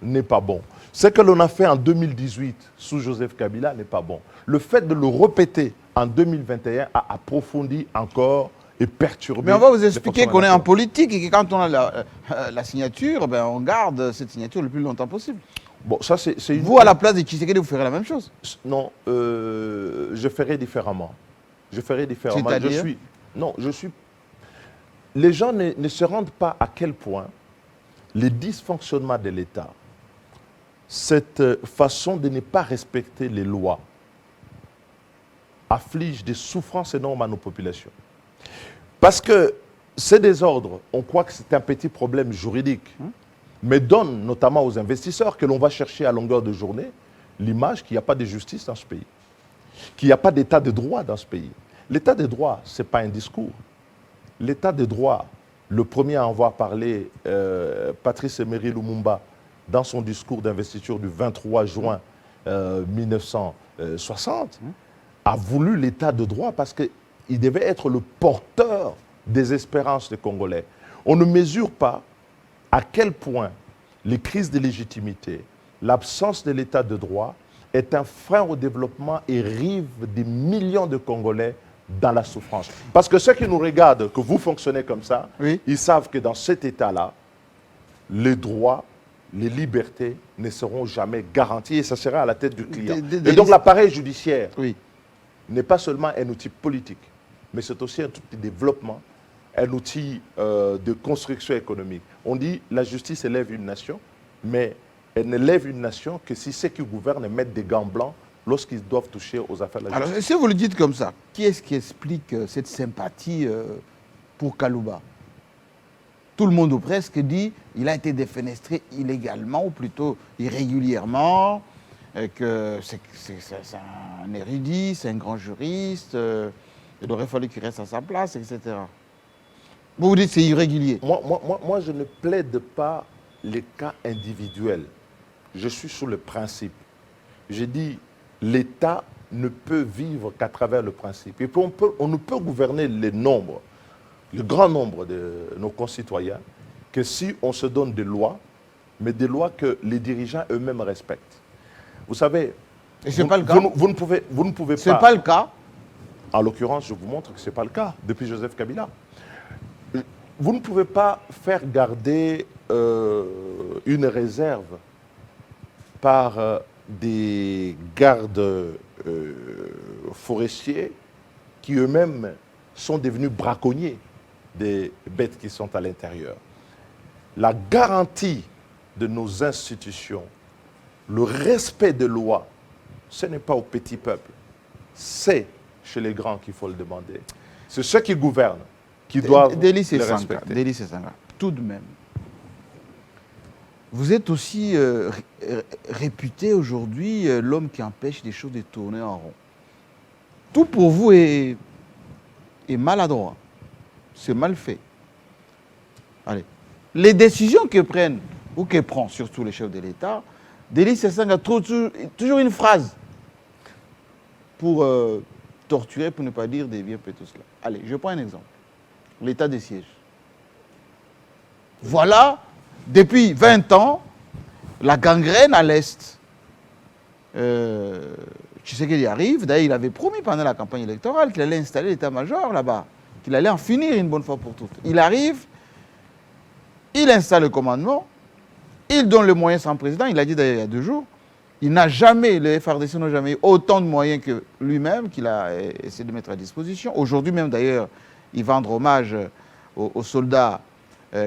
n'est pas bon. Ce que l'on a fait en 2018 sous Joseph Kabila n'est pas bon. Le fait de le répéter en 2021 a approfondi encore et perturbé. Mais on va vous expliquer qu'on est en politique et que quand on a la signature, ben on garde cette signature le plus longtemps possible. Bon, ça c'est une... Vous, à la place de Tshisekedi, vous ferez la même chose. Non, je ferai différemment. Je ferai différemment. C'est-à-dire ? Les gens ne se rendent pas à quel point les dysfonctionnements de l'État, cette façon de ne pas respecter les lois, afflige des souffrances énormes à nos populations. Parce que ces désordres, on croit que c'est un petit problème juridique, mais donne notamment aux investisseurs que l'on va chercher à longueur de journée l'image qu'il n'y a pas de justice dans ce pays, qu'il n'y a pas d'état de droit dans ce pays. L'état de droit, ce n'est pas un discours. L'état de droit, le premier à en avoir parlé, Patrice Emery Lumumba, dans son discours d'investiture du 23 juin 1960, a voulu l'état de droit parce qu'il devait être le porteur des espérances des Congolais. On ne mesure pas à quel point les crises de légitimité, l'absence de l'état de droit est un frein au développement et rive des millions de Congolais dans la souffrance. Parce que ceux qui nous regardent, que vous fonctionnez comme ça, Oui. ils savent que dans cet état-là, les droits, les libertés ne seront jamais garanties et ça sera à la tête du client. Et donc l'appareil judiciaire n'est pas seulement un outil politique, mais c'est aussi un outil de développement, un outil de construction économique. On dit la justice élève une nation, mais elle ne lève une nation que si ceux qui gouvernent mettent des gants blancs lorsqu'ils doivent toucher aux affaires de la justice. Alors, si vous le dites comme ça, qui est-ce qui explique cette sympathie pour Kalouba? Tout le monde ou presque dit qu'il a été défenestré illégalement ou plutôt irrégulièrement, que c'est un érudit, c'est un grand juriste, il aurait fallu qu'il reste à sa place, etc. Vous vous dites que c'est irrégulier. Moi, je ne plaide pas les cas individuels. Je suis sur le principe. Je dis l'État ne peut vivre qu'à travers le principe. Et puis on ne peut gouverner le grand nombre de nos concitoyens, que si on se donne des lois, mais des lois que les dirigeants eux-mêmes respectent. Vous savez, Et c'est pas le cas. Vous ne pouvez pas... C'est pas le cas. En l'occurrence, je vous montre que ce n'est pas le cas depuis Joseph Kabila. Vous ne pouvez pas faire garder une réserve par des gardes forestiers qui eux-mêmes sont devenus braconniers des bêtes qui sont à l'intérieur. La garantie de nos institutions, le respect des lois, ce n'est pas au petit peuple, c'est chez les grands qu'il faut le demander. C'est ceux qui gouvernent qui doivent le respecter. Délice et Sanga, tout de même. Vous êtes aussi réputé aujourd'hui l'homme qui empêche les choses de tourner en rond. Tout pour vous est maladroit. C'est mal fait. Allez. Les décisions que prennent, ou que prend surtout les chefs de l'État, Délice et Sanga a toujours une phrase pour torturer, pour ne pas dire dévier un peu tout cela. Allez, je prends un exemple. L'état de siège. Voilà, depuis 20 ans, la gangrène à l'Est. Tu sais qu'il y arrive. D'ailleurs, il avait promis pendant la campagne électorale qu'il allait installer l'état-major là-bas, qu'il allait en finir une bonne fois pour toutes. Il arrive, il installe le commandement, il donne le moyen sans président. Il a dit d'ailleurs il y a 2 jours. Il n'a jamais, les FARDC n'ont jamais eu autant de moyens que lui-même qu'il a essayé de mettre à disposition. Aujourd'hui même d'ailleurs, il va rendre hommage aux soldats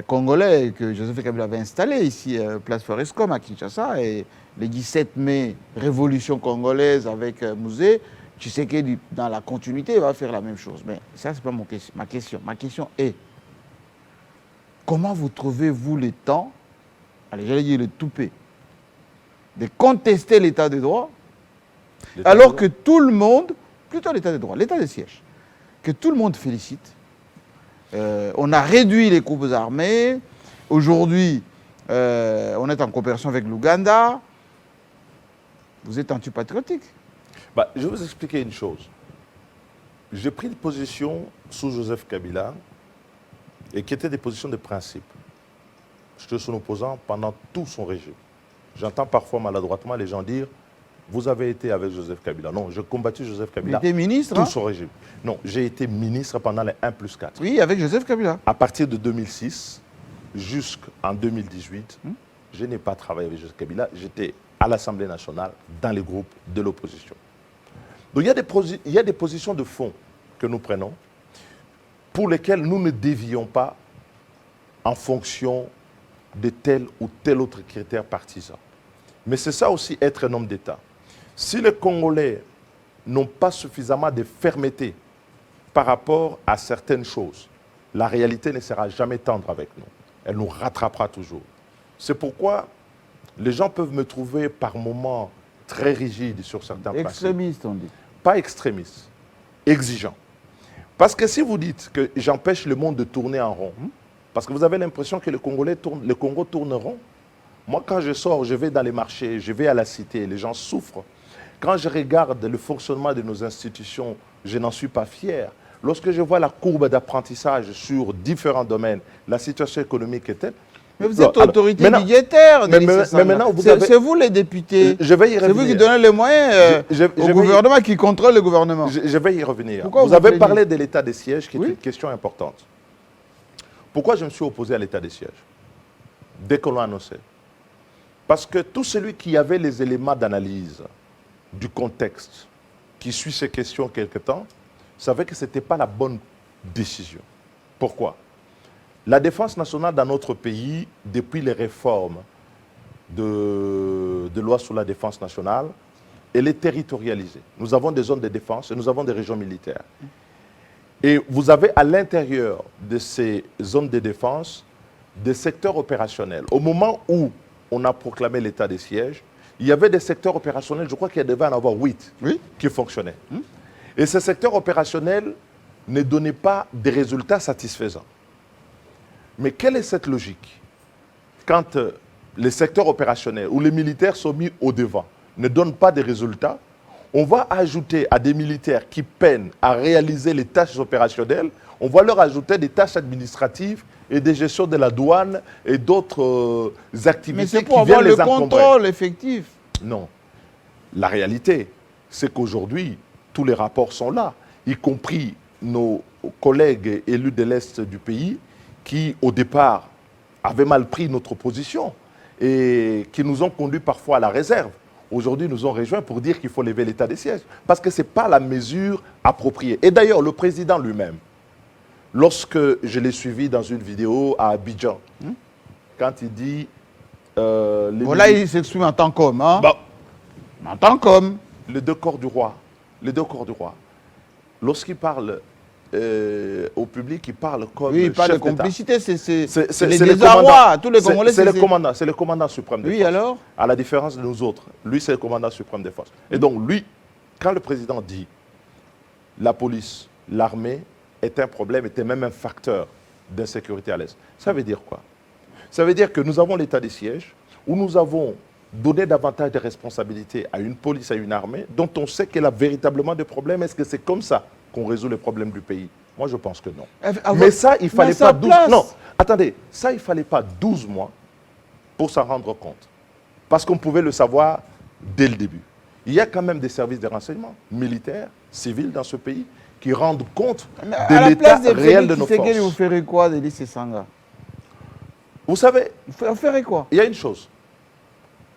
congolais que Joseph Kabila avait installés ici, place Forescom à Kinshasa. Et le 17 mai, révolution congolaise avec Mouzé, tu sais que dans la continuité, il va faire la même chose. Mais ça, ce n'est pas ma question. Ma question est, comment vous trouvez-vous le temps, allez, j'allais dire le toupet, de contester l'état de droit, alors que tout le monde, plutôt l'état de droit, l'état de siège, que tout le monde félicite. On a réduit les groupes armés, Aujourd'hui, on est en coopération avec l'Ouganda. Vous êtes antipatriotique. Bah, je vais vous expliquer une chose. J'ai pris une position sous Joseph Kabila et qui était des positions de principe. J'étais son opposant pendant tout son régime. J'entends parfois maladroitement les gens dire « Vous avez été avec Joseph Kabila ». Non, j'ai combattu Joseph Kabila. Vous étiez ministre, tout hein? son régime. Non, j'ai été ministre pendant les 1+4. Oui, avec Joseph Kabila. À partir de 2006 jusqu'en 2018, je n'ai pas travaillé avec Joseph Kabila. J'étais à l'Assemblée nationale, dans les groupes de l'opposition. Donc il y a des positions de fond que nous prenons pour lesquelles nous ne dévions pas en fonction de tel ou tel autre critère partisan. Mais c'est ça aussi être un homme d'État. Si les Congolais n'ont pas suffisamment de fermeté par rapport à certaines choses, la réalité ne sera jamais tendre avec nous. Elle nous rattrapera toujours. C'est pourquoi les gens peuvent me trouver par moments très rigide sur certains principes. Extrémiste, on dit. Pas extrémiste, exigeant. Parce que si vous dites que j'empêche le monde de tourner en rond, parce que vous avez l'impression que le Congo tourne rond. Moi, quand je sors, je vais dans les marchés, je vais à la cité, les gens souffrent. Quand je regarde le fonctionnement de nos institutions, je n'en suis pas fier. Lorsque je vois la courbe d'apprentissage sur différents domaines, la situation économique est telle. Mais vous êtes autorité budgétaire. Mais maintenant, c'est vous les députés. Je vais y revenir. C'est vous qui donnez les moyens au gouvernement, qui contrôle le gouvernement. Je vais y revenir. Pourquoi vous avez parlé de l'état des sièges, qui est une question importante. Pourquoi je me suis opposé à l'état des sièges dès qu'on l'a annoncé? Parce que tout celui qui avait les éléments d'analyse du contexte, qui suit ces questions quelque temps, savait que ce n'était pas la bonne décision. Pourquoi? La défense nationale dans notre pays, depuis les réformes de loi sur la défense nationale, elle est territorialisée. Nous avons des zones de défense et nous avons des régions militaires. Et vous avez à l'intérieur de ces zones de défense des secteurs opérationnels. Au moment où on a proclamé l'état des sièges, il y avait des secteurs opérationnels, je crois qu'il devait en avoir 8 qui fonctionnaient. Et ces secteurs opérationnels ne donnaient pas de résultats satisfaisants. Mais quelle est cette logique? Quand les secteurs opérationnels ou les militaires sont mis au devant, ne donnent pas de résultats, on va ajouter à des militaires qui peinent à réaliser les tâches opérationnelles, on va leur ajouter des tâches administratives et des gestions de la douane et d'autres activités qui viennent les encombrer. Mais c'est pour avoir le contrôle effectif. Non. La réalité, c'est qu'aujourd'hui, tous les rapports sont là, y compris nos collègues élus de l'Est du pays qui, au départ, avaient mal pris notre position et qui nous ont conduits parfois à la réserve. Aujourd'hui, nous ont rejoints pour dire qu'il faut lever l'état des sièges, parce que ce n'est pas la mesure appropriée. Et d'ailleurs, le président lui-même, lorsque je l'ai suivi dans une vidéo à Abidjan, quand il dit... voilà, il s'exprime en tant qu'homme. Hein? Bah, en tant qu'homme. Les deux corps du roi. Les deux corps du roi. Lorsqu'il parle au public, il parle comme il parle chef de complicité, c'est les le désarrois. Tous les Congolais, c'est le commandant suprême des forces. Alors à la différence de nous autres, lui, c'est le commandant suprême des forces. Et donc, lui, quand le président dit la police, l'armée est un problème, était même un facteur d'insécurité à l'Est, ça veut dire quoi? Ça veut dire que nous avons l'état des sièges, où nous avons donné davantage de responsabilités à une police, à une armée, dont on sait qu'elle a véritablement des problèmes. Est-ce que c'est comme ça qu'on résout les problèmes du pays? Moi, je pense que non. Mais ça, il ne fallait pas 12... Non, attendez, ça, il ne fallait pas 12 mois pour s'en rendre compte. Parce qu'on pouvait le savoir dès le début. Il y a quand même des services de renseignement, militaires, civils dans ce pays, qui rendent compte de l'état réel de nos forces. Vous ferez quoi de Dédé Sanga? Vous savez, vous ferez quoi? Il y a une chose.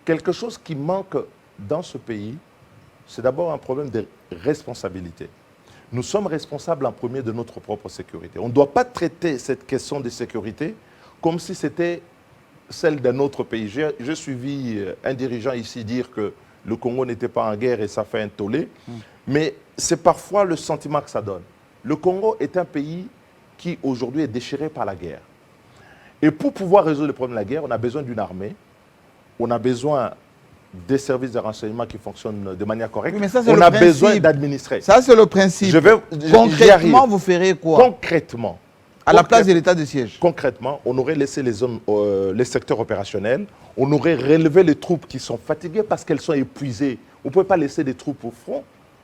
Quelque chose qui manque dans ce pays, c'est d'abord un problème de responsabilité. Nous sommes responsables en premier de notre propre sécurité. On ne doit pas traiter cette question de sécurité comme si c'était celle d'un autre pays. J'ai suivi un dirigeant ici dire que le Congo n'était pas en guerre et ça fait un tollé, mais c'est parfois le sentiment que ça donne. Le Congo est un pays qui aujourd'hui est déchiré par la guerre. Et pour pouvoir résoudre le problème de la guerre, on a besoin d'une armée, on a besoin des services de renseignement qui fonctionnent de manière correcte. Oui, ça, on a besoin d'administrer. Ça, c'est le principe. Concrètement, vous ferez quoi? Concrètement, À la place de l'état de siège. Concrètement, on aurait laissé les secteurs opérationnels, on aurait relevé les troupes qui sont fatiguées parce qu'elles sont épuisées. On ne peut pas laisser des troupes au front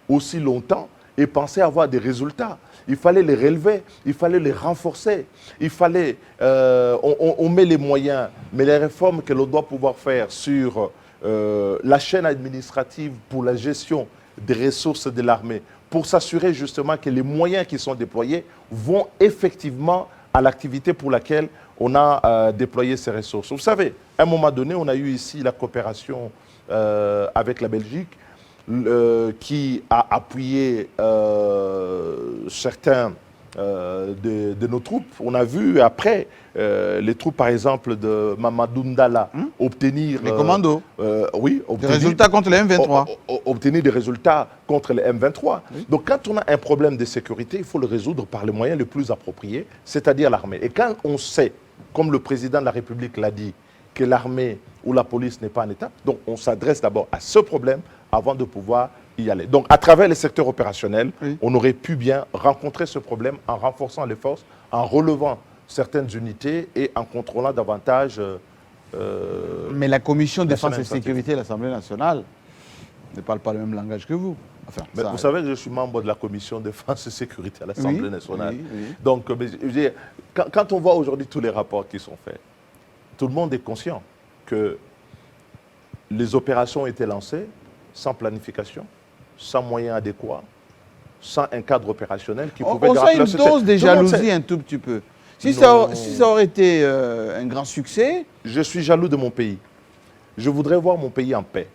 aussi longtemps et penser avoir des résultats. Il fallait les relever, il fallait les renforcer, il fallait... on met les moyens, mais les réformes que l'on doit pouvoir faire sur la chaîne administrative pour la gestion des ressources de l'armée, pour s'assurer justement que les moyens qui sont déployés vont effectivement à l'activité pour laquelle on a déployé ces ressources. Vous savez, à un moment donné, on a eu ici la coopération avec la Belgique, qui a appuyé certains de nos troupes. On a vu après les troupes, par exemple, de Mamadou Ndala obtenir... Les commandos. Oui. Des résultats contre les M23. Obtenir des résultats contre les M23. Oui. Donc quand on a un problème de sécurité, il faut le résoudre par les moyens les plus appropriés, c'est-à-dire l'armée. Et quand on sait, comme le président de la République l'a dit, que l'armée ou la police n'est pas en état, donc on s'adresse d'abord à ce problème avant de pouvoir y aller. Donc, à travers les secteurs opérationnels, oui, on aurait pu bien rencontrer ce problème en renforçant les forces, en relevant certaines unités et en contrôlant davantage... Mais la Commission de défense et sécurité de l'Assemblée nationale ne parle pas le même langage que vous. Enfin, mais ça, vous savez que je suis membre de la Commission de défense et sécurité à l'Assemblée nationale. Oui, oui. Donc, quand on voit aujourd'hui tous les rapports qui sont faits, tout le monde est conscient que les opérations ont été lancées sans planification, sans moyens adéquats, sans un cadre opérationnel qui pouvait... On sent une dose de jalousie un tout petit peu. Si ça aurait été un grand succès... Je suis jaloux de mon pays. Je voudrais voir mon pays en paix.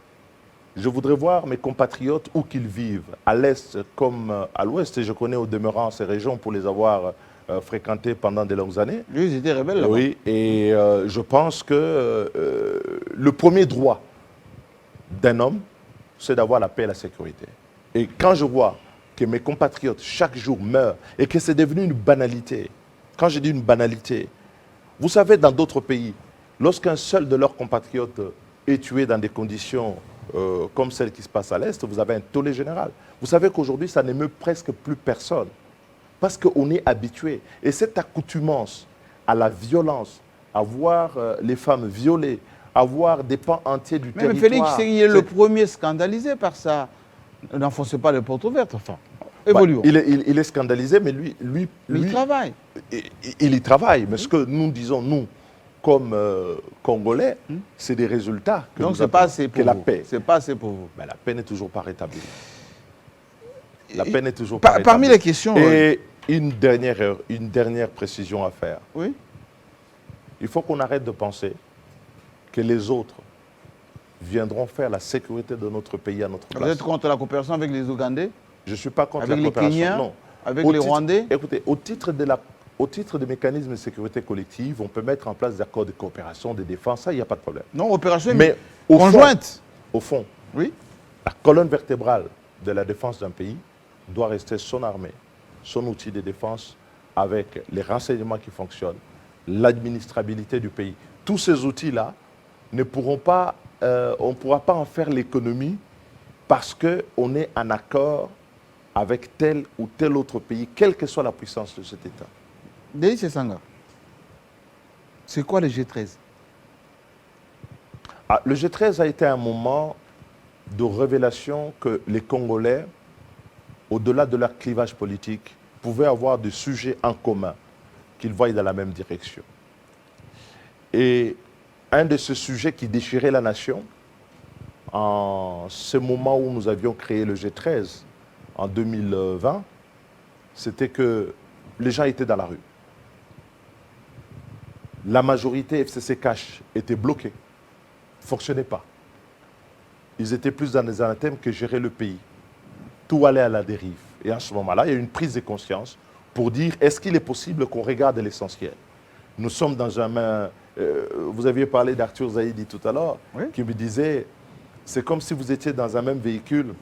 Je voudrais voir mes compatriotes où qu'ils vivent, à l'Est comme à l'Ouest. Et je connais au demeurant ces régions pour les avoir fréquentées pendant de longues années. Lui, ils étaient rebelles là-bas. Oui, et je pense que le premier droit d'un homme, c'est d'avoir la paix et la sécurité. Et quand je vois que mes compatriotes, chaque jour, meurent et que c'est devenu une banalité, quand je dis une banalité, vous savez, dans d'autres pays, lorsqu'un seul de leurs compatriotes est tué dans des conditions comme celles qui se passent à l'Est, vous avez un tollé général. Vous savez qu'aujourd'hui, ça n'émeut presque plus personne parce qu'on est habitué. Et cette accoutumance à la violence, à voir les femmes violées, à voir des pans entiers du territoire... Mais Félix, il est le premier scandalisé par ça. N'enfoncez pas les portes ouvertes, enfin. Évoluons. Il est scandalisé, mais lui il travaille. Il y travaille. Mais ce que nous disons, nous, comme Congolais, c'est des résultats que donc, c'est pas assez pour la paix. C'est pas assez pour vous. Ben, la paix n'est toujours pas rétablie. La paix n'est toujours pas rétablie. Parmi les questions... Et une dernière précision à faire. Oui. Il faut qu'on arrête de penser que les autres viendront faire la sécurité de notre pays à notre place. Vous êtes contre la coopération avec les Ougandais? Je ne suis pas contre avec la coopération, les Kenyans, non. Avec les Rwandais? Écoutez, au titre des mécanismes de sécurité collective, on peut mettre en place des accords de coopération, de défense, ça, il n'y a pas de problème. Non, opération mais conjointe. Au fond, oui, la colonne vertébrale de la défense d'un pays doit rester son armée, son outil de défense, avec les renseignements qui fonctionnent, l'administrabilité du pays. Tous ces outils-là ne pourront pas, on ne pourra pas en faire l'économie parce qu'on est en accord avec tel ou tel autre pays, quelle que soit la puissance de cet État. Délice Sanga, c'est quoi le G13? Le G13 a été un moment de révélation que les Congolais, au-delà de leur clivage politique, pouvaient avoir des sujets en commun, qu'ils voient dans la même direction. Et un de ces sujets qui déchirait la nation, en ce moment où nous avions créé le G13, en 2020, c'était que les gens étaient dans la rue. La majorité FCC Cash était bloquée, ne fonctionnait pas. Ils étaient plus dans des anathèmes que gérer le pays. Tout allait à la dérive. Et à ce moment-là, il y a eu une prise de conscience pour dire, est-ce qu'il est possible qu'on regarde l'essentiel? Nous sommes dans un... vous aviez parlé d'Arthur Zaïdi tout à l'heure, oui, qui me disait, c'est comme si vous étiez dans un même véhicule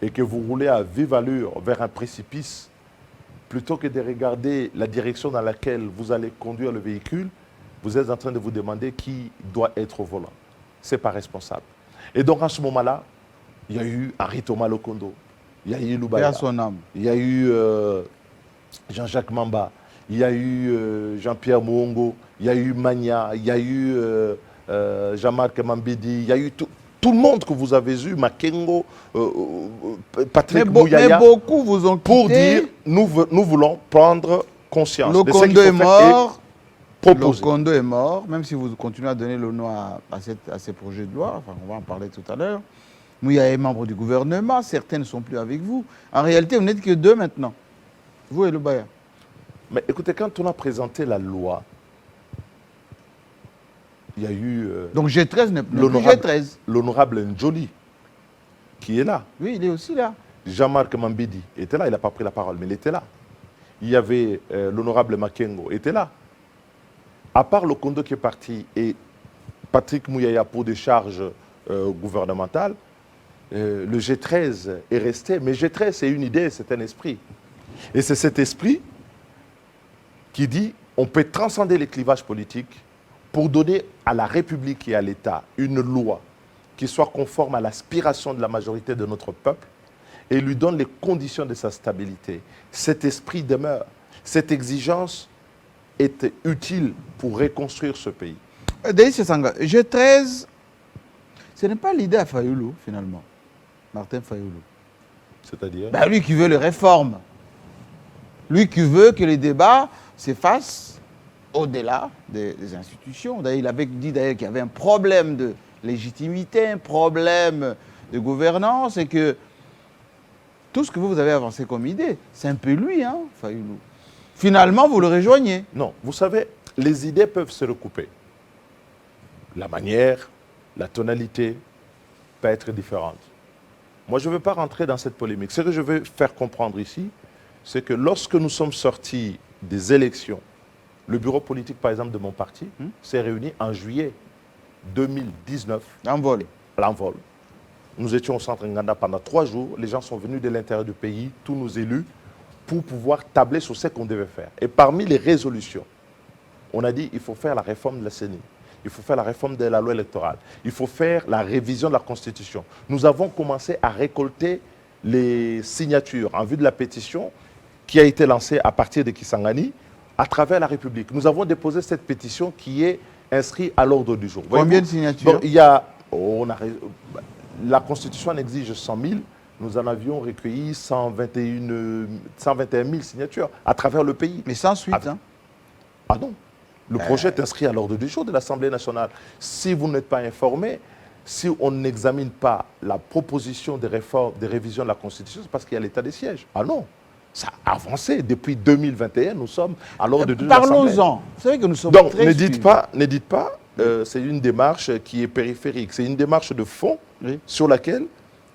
et que vous roulez à vive allure vers un précipice, plutôt que de regarder la direction dans laquelle vous allez conduire le véhicule, vous êtes en train de vous demander qui doit être au volant. Ce n'est pas responsable. Et donc, à ce moment-là, il y a eu Henri Thomas Lokondo, il y a eu Loubaya, il y a eu Jean-Jacques Mamba, il y a eu Jean-Pierre Moongo, il y a eu Magna, il y a eu Jean-Marc Mambidi, il y a eu tout le monde que vous avez eu, Makengo, Patrick Mouyaya, mais beaucoup vous ont quitté. Pour dire, nous voulons prendre conscience Le de ce qu'il Kondo faut est faire mort. et proposer. Le Kondo est mort, même si vous continuez à donner le nom à ces projets de loi, enfin, on va en parler tout à l'heure. Mouyaya est membre du gouvernement, certains ne sont plus avec vous. En réalité, vous n'êtes que deux maintenant, vous et le Baya. Mais écoutez, quand on a présenté la loi, il y a eu Donc G13 n'est plus G13. l'honorable Njoli, qui est là. Oui, il est aussi là. Jean-Marc Mambidi était là, il n'a pas pris la parole, mais il était là. Il y avait l'honorable Makengo, était là. À part le Kondo qui est parti et Patrick Mouyaya pour des charges gouvernementales, le G13 est resté. Mais G13, c'est une idée, c'est un esprit. Et c'est cet esprit qui dit on peut transcender les clivages politiques pour donner à la République et à l'État une loi qui soit conforme à l'aspiration de la majorité de notre peuple et lui donne les conditions de sa stabilité. Cet esprit demeure. Cette exigence est utile pour reconstruire ce pays. Denis Sanga, G13, ce n'est pas l'idée à Fayoulou, finalement. Martin Fayoulou. C'est-à-dire Ben, lui qui veut les réformes. Lui qui veut que les débats s'effacent au-delà des institutions. D'ailleurs, il avait dit qu'il y avait un problème de légitimité, un problème de gouvernance, et que tout ce que vous avez avancé comme idée, c'est un peu lui, hein, Fayoulou. Finalement, vous le rejoignez. Non, vous savez, les idées peuvent se recouper. La manière, la tonalité peut être différente. Moi, je ne veux pas rentrer dans cette polémique. Ce que je veux faire comprendre ici, c'est que lorsque nous sommes sortis des élections, le bureau politique, par exemple, de mon parti, s'est réuni en juillet 2019. L'envol. L'envol. Nous étions au centre Nganda pendant 3 jours. Les gens sont venus de l'intérieur du pays, tous nos élus, pour pouvoir tabler sur ce qu'on devait faire. Et parmi les résolutions, on a dit qu'il faut faire la réforme de la CENI. Il faut faire la réforme de la loi électorale. Il faut faire la révision de la Constitution. Nous avons commencé à récolter les signatures en vue de la pétition qui a été lancée à partir de Kisangani à travers la République. Nous avons déposé cette pétition qui est inscrite à l'ordre du jour. Combien de signatures? Donc, la Constitution en exige 100 000. Nous en avions recueilli 121 000 signatures à travers le pays. Mais sans suite, hein? Ah non. Le projet est inscrit à l'ordre du jour de l'Assemblée nationale. Si vous n'êtes pas informé, si on n'examine pas la proposition de réforme, de révision de la Constitution, c'est parce qu'il y a l'état des sièges. Ah non, ça a avancé. Depuis 2021, nous sommes à l'ordre du jour de l'Assemblée. Parlons-en. Vous savez que nous sommes Donc, très ne dites pas, c'est une démarche qui est périphérique. C'est une démarche de fond sur laquelle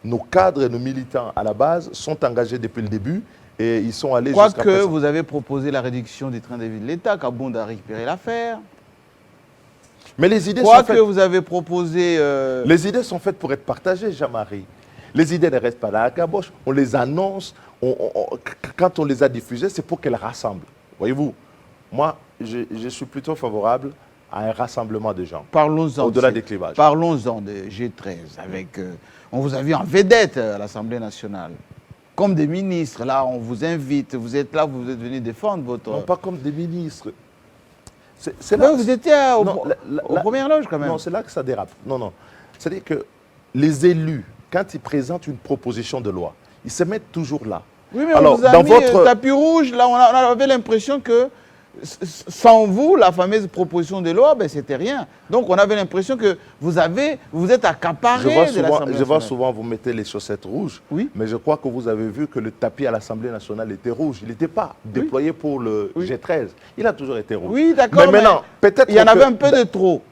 nos cadres et nos militants à la base sont engagés depuis le début. Et ils sont allés jusqu'à Quoique vous avez proposé la réduction des trains de vie de l'État, Kabound a récupéré l'affaire. Mais les idées sont faites. Quoique vous avez proposé... Les idées sont faites pour être partagées, Jean-Marie. Les idées ne restent pas là à la caboche. On les annonce. Quand on les a diffusées, c'est pour qu'elles rassemblent. Voyez-vous, moi, je suis plutôt favorable à un rassemblement de gens. Parlons-en. Au-delà des clivages. Parlons-en de G13. Avec, on vous a vu en vedette à l'Assemblée nationale. Comme des ministres, là, on vous invite, vous êtes là, vous êtes venus défendre votre... Non, pas comme des ministres. Là, vous étiez aux premières loges, quand même. Non, c'est là que ça dérape. Non, non. C'est-à-dire que les élus, quand ils présentent une proposition de loi, ils se mettent toujours là. Oui, mais on vous a mis tapis rouge. Là, on avait l'impression que, sans vous, la fameuse proposition de loi, ben, c'était rien. Donc, on avait l'impression que vous êtes accaparé de l'Assemblée nationale. Je vois souvent, vous mettez les chaussettes rouges, oui. Mais je crois que vous avez vu que le tapis à l'Assemblée nationale était rouge. Il n'était pas déployé pour le G13. Il a toujours été rouge. Oui, d'accord, mais maintenant, peut-être il y en avait un peu de trop.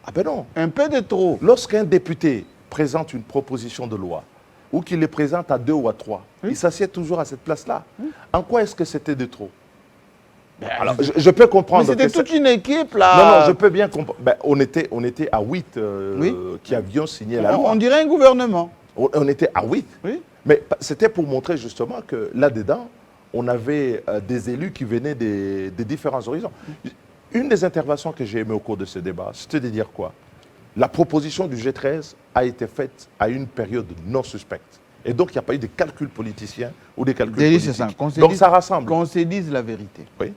Ah ben non. Un peu de trop. Lorsqu'un député présente une proposition de loi, ou qu'il les présente à 2 ou à 3, il s'assied toujours à cette place-là. En quoi est-ce que c'était de trop? Alors, je peux comprendre. Mais c'était toute une équipe, là. Non, non, je peux bien comprendre. Ben, on était à 8 qui avions signé la loi. On dirait un gouvernement. On était à 8. Oui. Mais c'était pour montrer justement que là-dedans, on avait des élus qui venaient des différents horizons. Une des interventions que j'ai aimées au cours de ce débat, c'était de dire quoi? La proposition du G13 a été faite à une période non suspecte. Et donc, il n'y a pas eu de calcul politicien ou des calculs politiques. Ça. Donc, ça rassemble. Qu'on se dise la vérité. Oui.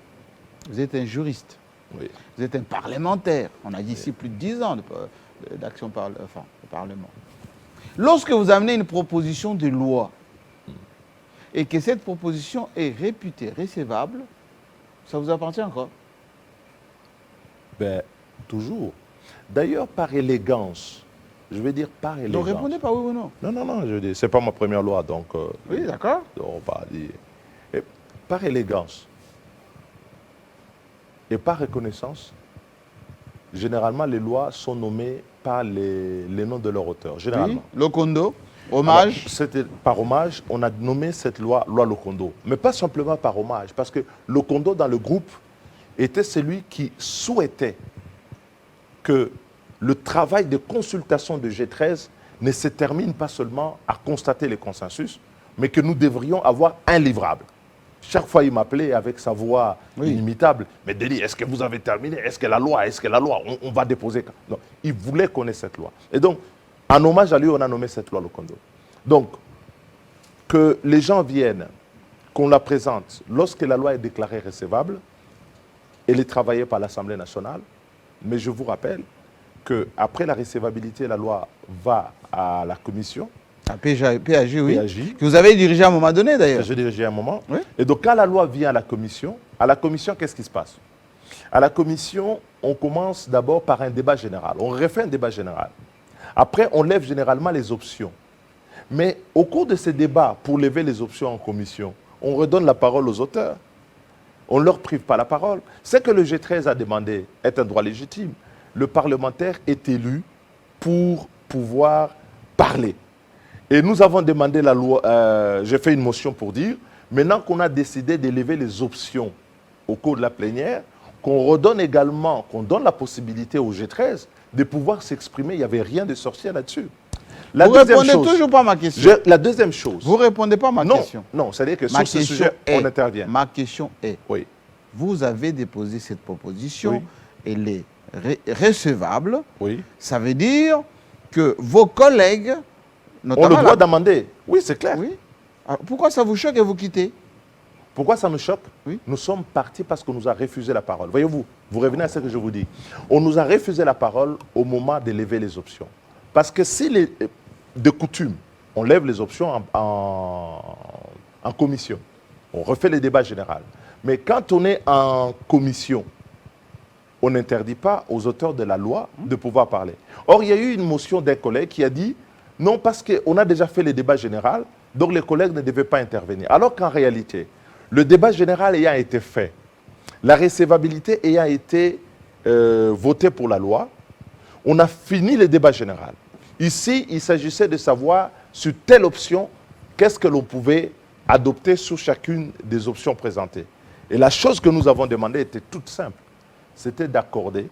Vous êtes un juriste. Oui. Vous êtes un parlementaire. On a dit ici plus de 10 ans d'action au Parlement. Lorsque vous amenez une proposition de loi et que cette proposition est réputée recevable, ça vous appartient encore? Ben, toujours. D'ailleurs, par élégance, je vais dire par élégance. Donc répondez pas oui ou non. Non, je dis, c'est pas ma première loi, donc... Oui, d'accord. on va dire. Et par élégance et par reconnaissance, généralement, les lois sont nommées par les noms de leur auteur, Oui, généralement. Lokondo, hommage. Alors, c'était par hommage, on a nommé cette loi Lokondo. Mais pas simplement par hommage, parce que Lokondo, dans le groupe, était celui qui souhaitait que le travail de consultation de G13 ne se termine pas seulement à constater les consensus, mais que nous devrions avoir un livrable. Chaque fois, il m'appelait avec sa voix inimitable. Mais Deli, est-ce que vous avez terminé? Est-ce que la loi, on va déposer? Non, il voulait connaître cette loi. Et donc, en hommage à lui, on a nommé cette loi Lokondo. Donc, que les gens viennent, qu'on la présente, lorsque la loi est déclarée recevable, elle est travaillée par l'Assemblée nationale. Mais je vous rappelle qu'après la recevabilité, la loi va à la commission. À PAG, oui. PAG. Que vous avez dirigé à un moment donné, d'ailleurs. J'ai dirigé à un moment. Oui. Et donc, quand la loi vient à la commission, qu'est-ce qui se passe? À la commission, on commence d'abord par un débat général. On refait un débat général. Après, on lève généralement les options. Mais au cours de ces débats, pour lever les options en commission, on redonne la parole aux auteurs. On ne leur prive pas la parole. Ce que le G13 a demandé est un droit légitime. Le parlementaire est élu pour pouvoir parler. Et nous avons demandé la loi, j'ai fait une motion pour dire, maintenant qu'on a décidé d'élever les options au cours de la plénière, qu'on redonne également, qu'on donne la possibilité au G13 de pouvoir s'exprimer. Il n'y avait rien de sorcier là-dessus. Vous ne répondez toujours pas à ma question. La deuxième chose. Vous ne répondez pas à ma question. Non, c'est-à-dire que sur ce sujet, on intervient. Ma question est, oui. Vous avez déposé cette proposition, oui. Elle est recevable. Oui. Ça veut dire que vos collègues... ont le droit d'amender. Oui, c'est clair. Oui. Alors, pourquoi ça vous choque et vous quittez? Pourquoi ça nous choque? Oui. Nous sommes partis parce qu'on nous a refusé la parole. Voyez-vous, vous revenez à ce que je vous dis. On nous a refusé la parole au moment de lever les options. Parce que si de coutume, on lève les options en commission, on refait le débat général. Mais quand on est en commission, on n'interdit pas aux auteurs de la loi de pouvoir parler. Or, il y a eu une motion d'un collègue qui a dit non, parce qu'on a déjà fait le débat général, donc les collègues ne devaient pas intervenir. Alors qu'en réalité, le débat général ayant été fait, la recevabilité ayant été votée pour la loi, on a fini le débat général. Ici, il s'agissait de savoir sur telle option, qu'est-ce que l'on pouvait adopter sur chacune des options présentées. Et la chose que nous avons demandé était toute simple. C'était d'accorder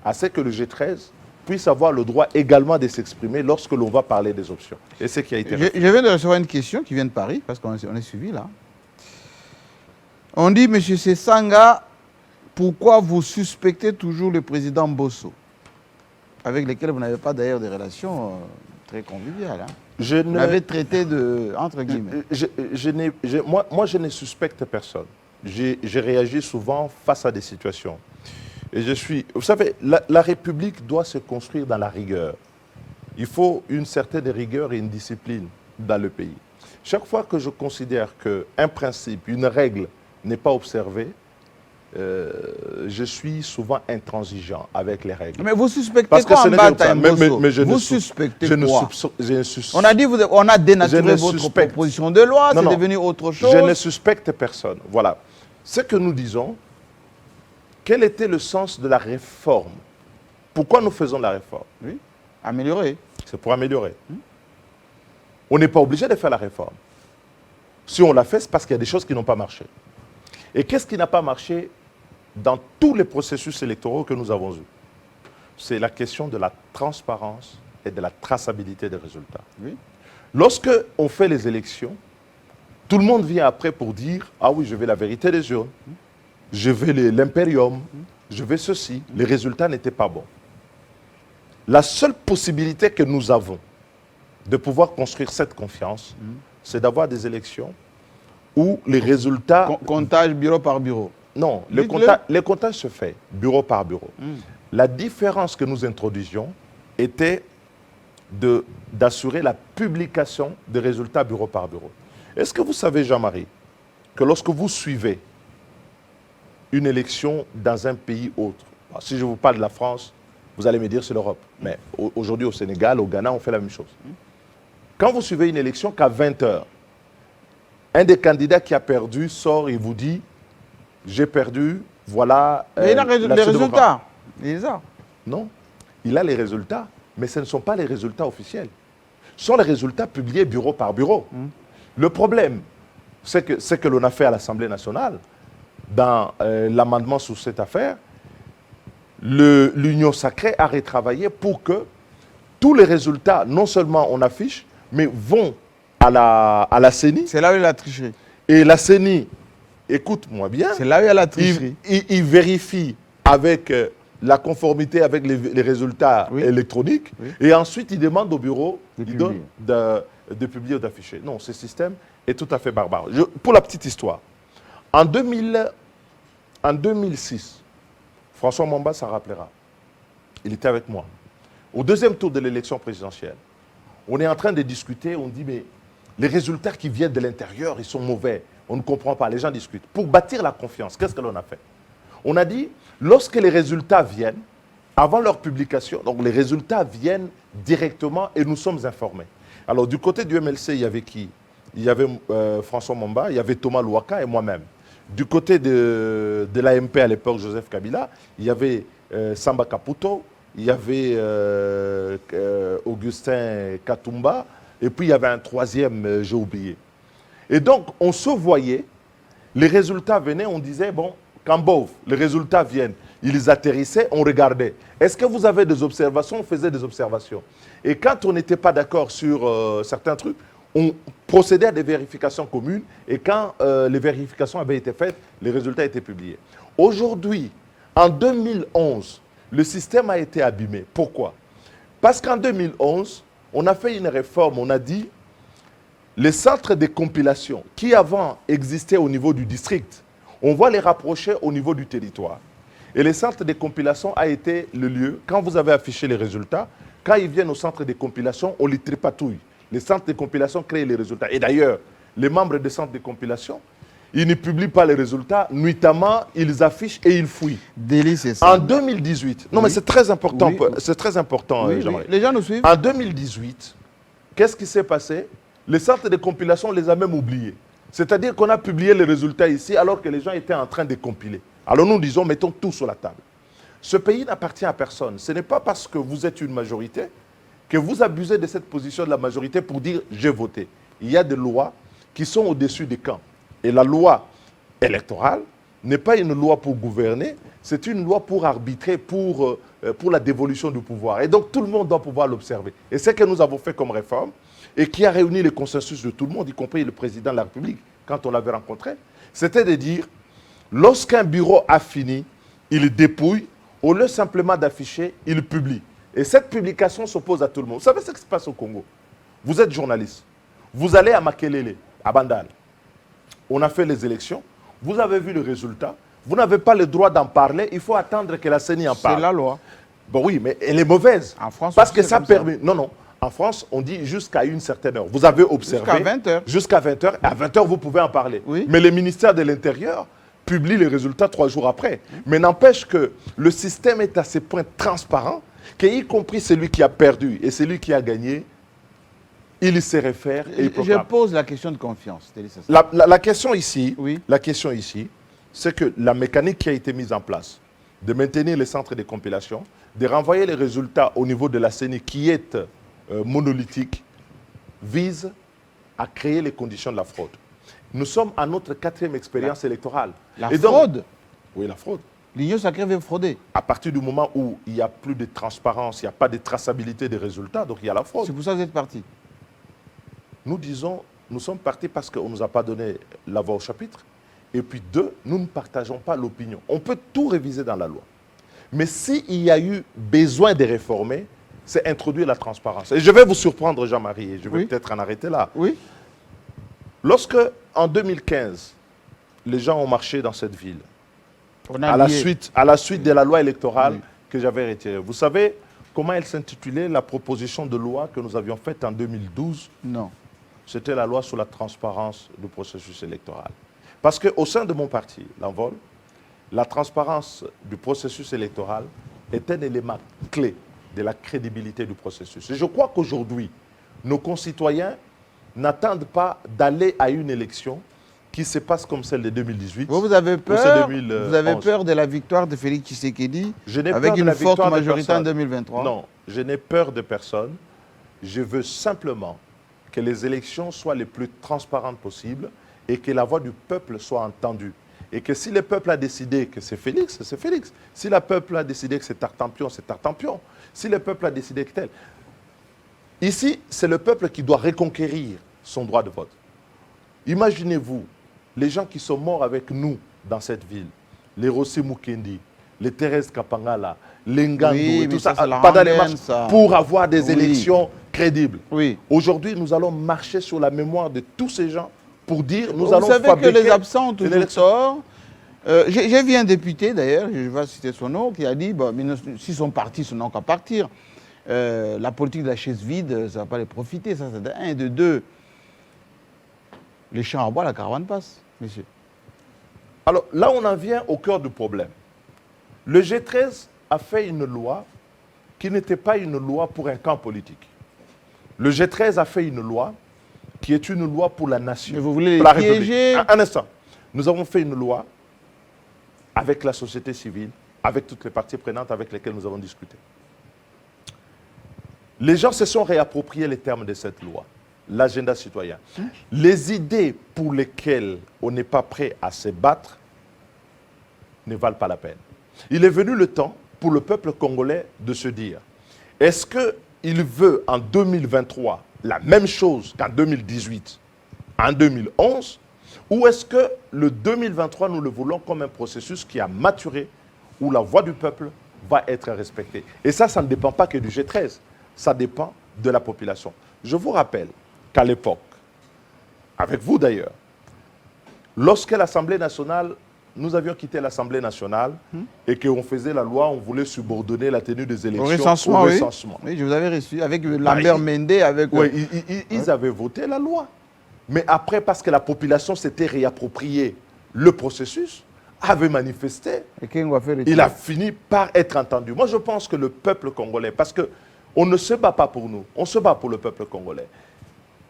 à ce que le G13 puisse avoir le droit également de s'exprimer lorsque l'on va parler des options. Et c'est ce qui a été fait. Je viens de recevoir une question qui vient de Paris, parce qu'on est suivi là. On dit, M. Sesanga, pourquoi vous suspectez toujours le président Bosso, avec lequel vous n'avez pas d'ailleurs des relations très conviviales, hein? Vous l'avez traité de, entre guillemets. Moi, je ne suspecte personne. J'ai réagi souvent face à des situations. Et vous savez, la République doit se construire dans la rigueur. Il faut une certaine rigueur et une discipline dans le pays. Chaque fois que je considère qu'un principe, une règle n'est pas observée, je suis souvent intransigeant avec les règles. Mais vous suspectez quoi en bataille, vous suspectez quoi? On a dit, on on a dénaturé votre proposition de loi, c'est devenu autre chose. Je ne suspecte personne. Voilà. Ce que nous disons, quel était le sens de la réforme? Pourquoi nous faisons la réforme? Oui, améliorer. C'est pour améliorer. On n'est pas obligé de faire la réforme. Si on l'a fait, c'est parce qu'il y a des choses qui n'ont pas marché. Et qu'est-ce qui n'a pas marché dans tous les processus électoraux que nous avons eus? C'est la question de la transparence et de la traçabilité des résultats. Oui. Lorsque on fait les élections, tout le monde vient après pour dire « Ah oui, je veux la vérité des urnes, je veux l'impérium, je veux ceci ». Les résultats n'étaient pas bons. La seule possibilité que nous avons de pouvoir construire cette confiance, c'est d'avoir des élections où les résultats... Comptage bureau par bureau. Non, Dites-le. les comptages se fait bureau par bureau. La différence que nous introduisions était d'assurer la publication des résultats bureau par bureau. Est-ce que vous savez, Jean-Marie, que lorsque vous suivez une élection dans un pays autre, si je vous parle de la France, vous allez me dire c'est l'Europe. Mais aujourd'hui au Sénégal, au Ghana, on fait la même chose. Quand vous suivez une élection qu'à 20 h, un des candidats qui a perdu sort et vous dit « j'ai perdu, voilà… Mais il a la les suite de vos résultats. Il les a. Non, il a les résultats, mais ce ne sont pas les résultats officiels. Ce sont les résultats publiés bureau par bureau. Le problème, c'est que l'on a fait à l'Assemblée nationale, dans l'amendement sur cette affaire, l'Union sacrée a retravaillé pour que tous les résultats, non seulement on affiche, mais vont à la CENI. C'est là où il y a la tricherie. Et la CENI, écoute-moi bien, C'est là où il y a la tricherie. il vérifie avec la conformité avec les résultats électroniques, et ensuite il demande au bureau de publier ou d'afficher. Non, ce système est tout à fait barbare. Pour la petite histoire, en 2006, François Mwamba s'en rappellera, il était avec moi. Au deuxième tour de l'élection présidentielle, on est en train de discuter, on dit mais les résultats qui viennent de l'intérieur, ils sont mauvais, on ne comprend pas, les gens discutent. Pour bâtir la confiance, qu'est-ce que l'on a fait? On a dit, lorsque les résultats viennent, avant leur publication, donc les résultats viennent directement et nous sommes informés. Alors du côté du MLC, il y avait qui? Il y avait François Mwamba, il y avait Thomas Louaka et moi-même. Du côté de l'AMP à l'époque, Joseph Kabila, il y avait Samba Kaputo, il y avait Augustin Katumba, et puis il y avait un troisième, j'ai oublié. Et donc, on se voyait, les résultats venaient, on disait, bon, Kambov, les résultats viennent. Ils atterrissaient, on regardait. Est-ce que vous avez des observations? On faisait des observations. Et quand on n'était pas d'accord sur certains trucs, on procédait à des vérifications communes. Et quand les vérifications avaient été faites, les résultats étaient publiés. Aujourd'hui, en 2011, le système a été abîmé. Pourquoi? Parce qu'en 2011, on a fait une réforme. On a dit, les centres de compilation qui avant existaient au niveau du district, on va les rapprocher au niveau du territoire. Et les centres de compilation a été le lieu, quand vous avez affiché les résultats, quand ils viennent au centre de compilation, on les tripatouille. Les centres de compilation créent les résultats. Et d'ailleurs, les membres des centres de compilation, ils ne publient pas les résultats, nuitamment, ils affichent et ils fouillent. Délit, c'est ça. En 2018, non mais c'est très important, c'est très important, Jean-Marie. Les gens nous suivent. En 2018, qu'est-ce qui s'est passé? Les centres de compilation, on les a même oubliés. C'est-à-dire qu'on a publié les résultats ici alors que les gens étaient en train de compiler. Alors nous disons, mettons tout sur la table. Ce pays n'appartient à personne. Ce n'est pas parce que vous êtes une majorité que vous abusez de cette position de la majorité pour dire « j'ai voté ». Il y a des lois qui sont au-dessus des camps. Et la loi électorale n'est pas une loi pour gouverner, c'est une loi pour arbitrer, pour la dévolution du pouvoir. Et donc tout le monde doit pouvoir l'observer. Et ce que nous avons fait comme réforme, et qui a réuni le consensus de tout le monde, y compris le président de la République, quand on l'avait rencontré, c'était de dire, lorsqu'un bureau a fini, il dépouille, au lieu simplement d'afficher, il publie. Et cette publication s'oppose à tout le monde. Vous savez ce qui se passe au Congo? Vous êtes journaliste, vous allez à Makelele, à Bandal. On a fait les élections, vous avez vu le résultat, vous n'avez pas le droit d'en parler, il faut attendre que la CENI en parle. C'est la loi. Bon oui, mais elle est mauvaise. En France, parce aussi, que c'est ça comme ça. permet... Non, non. En France, on dit jusqu'à une certaine heure. Vous avez observé. Jusqu'à 20 h. Jusqu'à 20 h. À 20 h, vous pouvez en parler. Oui. Mais le ministère de l'Intérieur publie les résultats 3 jours après. Mais n'empêche que le système est à ce point transparent qu'y compris celui qui a perdu et celui qui a gagné, il se réfère et il Je proclame. pose la question de confiance. La question ici, Oui. C'est que la mécanique qui a été mise en place, de maintenir les centres de compilation, de renvoyer les résultats au niveau de la CENI qui est monolithique, vise à créer les conditions de la fraude. Nous sommes à notre 4e expérience électorale. La Et donc- fraude. Oui, la fraude. L'Union sacrée veut frauder. À partir du moment où il n'y a plus de transparence, il n'y a pas de traçabilité des résultats, donc il y a la fraude. C'est pour ça que vous êtes parti. Nous disons, nous sommes partis parce qu'on ne nous a pas donné la voix au chapitre. Et puis 2, nous ne partageons pas l'opinion. On peut tout réviser dans la loi. Mais s'il y a eu besoin de réformer, c'est introduire la transparence. Et je vais vous surprendre, Jean-Marie, et je vais Oui. peut-être en arrêter là. Oui. Lorsque, en 2015, les gens ont marché dans cette ville, à la suite de la loi électorale que j'avais retirée. Vous savez comment elle s'intitulait, la proposition de loi que nous avions faite en 2012? Non. C'était la loi sur la transparence du processus électoral. Parce qu'au sein de mon parti, l'Envol, la transparence du processus électoral est un élément clé de la crédibilité du processus. Et je crois qu'aujourd'hui, nos concitoyens n'attendent pas d'aller à une élection qui se passe comme celle de 2018. Vous avez peur, de la victoire de Félix Tshisekedi avec une forte majorité en 2023? Non, je n'ai peur de personne. Je veux simplement que les élections soient les plus transparentes possibles et que la voix du peuple soit entendue. Et que si le peuple a décidé que c'est Félix, c'est Félix. Si le peuple a décidé que c'est Tartampion, c'est Tartampion. Si le peuple a décidé que tel. Ici, c'est le peuple qui doit reconquérir son droit de vote. Imaginez-vous, les gens qui sont morts avec nous dans cette ville, les Rossi Mukendi, les Thérèse Kapangala, les Ngandou, et tout ça, pendant les marches, pour avoir des élections crédibles. Oui. Aujourd'hui, nous allons marcher sur la mémoire de tous ces gens pour dire nous Vous allons savez fabriquer que les absents ont toujours tort. J'ai vu un député, d'ailleurs, je vais citer son nom, qui a dit bon, s'ils sont partis, ils n'ont qu'à partir. La politique de la chaise vide, ça ne va pas les profiter. Ça, c'est de un. Et de deux, les champs à bois, la caravane passe, monsieur. Alors là, on en vient au cœur du problème. Le G13 a fait une loi qui n'était pas une loi pour un camp politique. Le G13 a fait une loi qui est une loi pour la nation, mais vous voulez pour la piéger? République. Un instant. Nous avons fait une loi avec la société civile, avec toutes les parties prenantes avec lesquelles nous avons discuté. Les gens se sont réappropriés les termes de cette loi, l'agenda citoyen. Les idées pour lesquelles on n'est pas prêt à se battre ne valent pas la peine. Il est venu le temps pour le peuple congolais de se dire, est-ce qu'il veut en 2023 la même chose qu'en 2018, en 2011, ou est-ce que le 2023, nous le voulons comme un processus qui a maturé, où la voix du peuple va être respectée? Et ça ne dépend pas que du G13, ça dépend de la population. Je vous rappelle qu'à l'époque, avec vous d'ailleurs, lorsque l'Assemblée nationale, nous avions quitté l'Assemblée nationale et qu'on faisait la loi, on voulait subordonner la tenue des élections au recensement. Oui, je vous avais reçu avec Lambert Mende. Oui, ils avaient voté la loi. Mais après, parce que la population s'était réappropriée le processus, avait manifesté, il a fini par être entendu. Moi, je pense que le peuple congolais, parce qu'on ne se bat pas pour nous, on se bat pour le peuple congolais.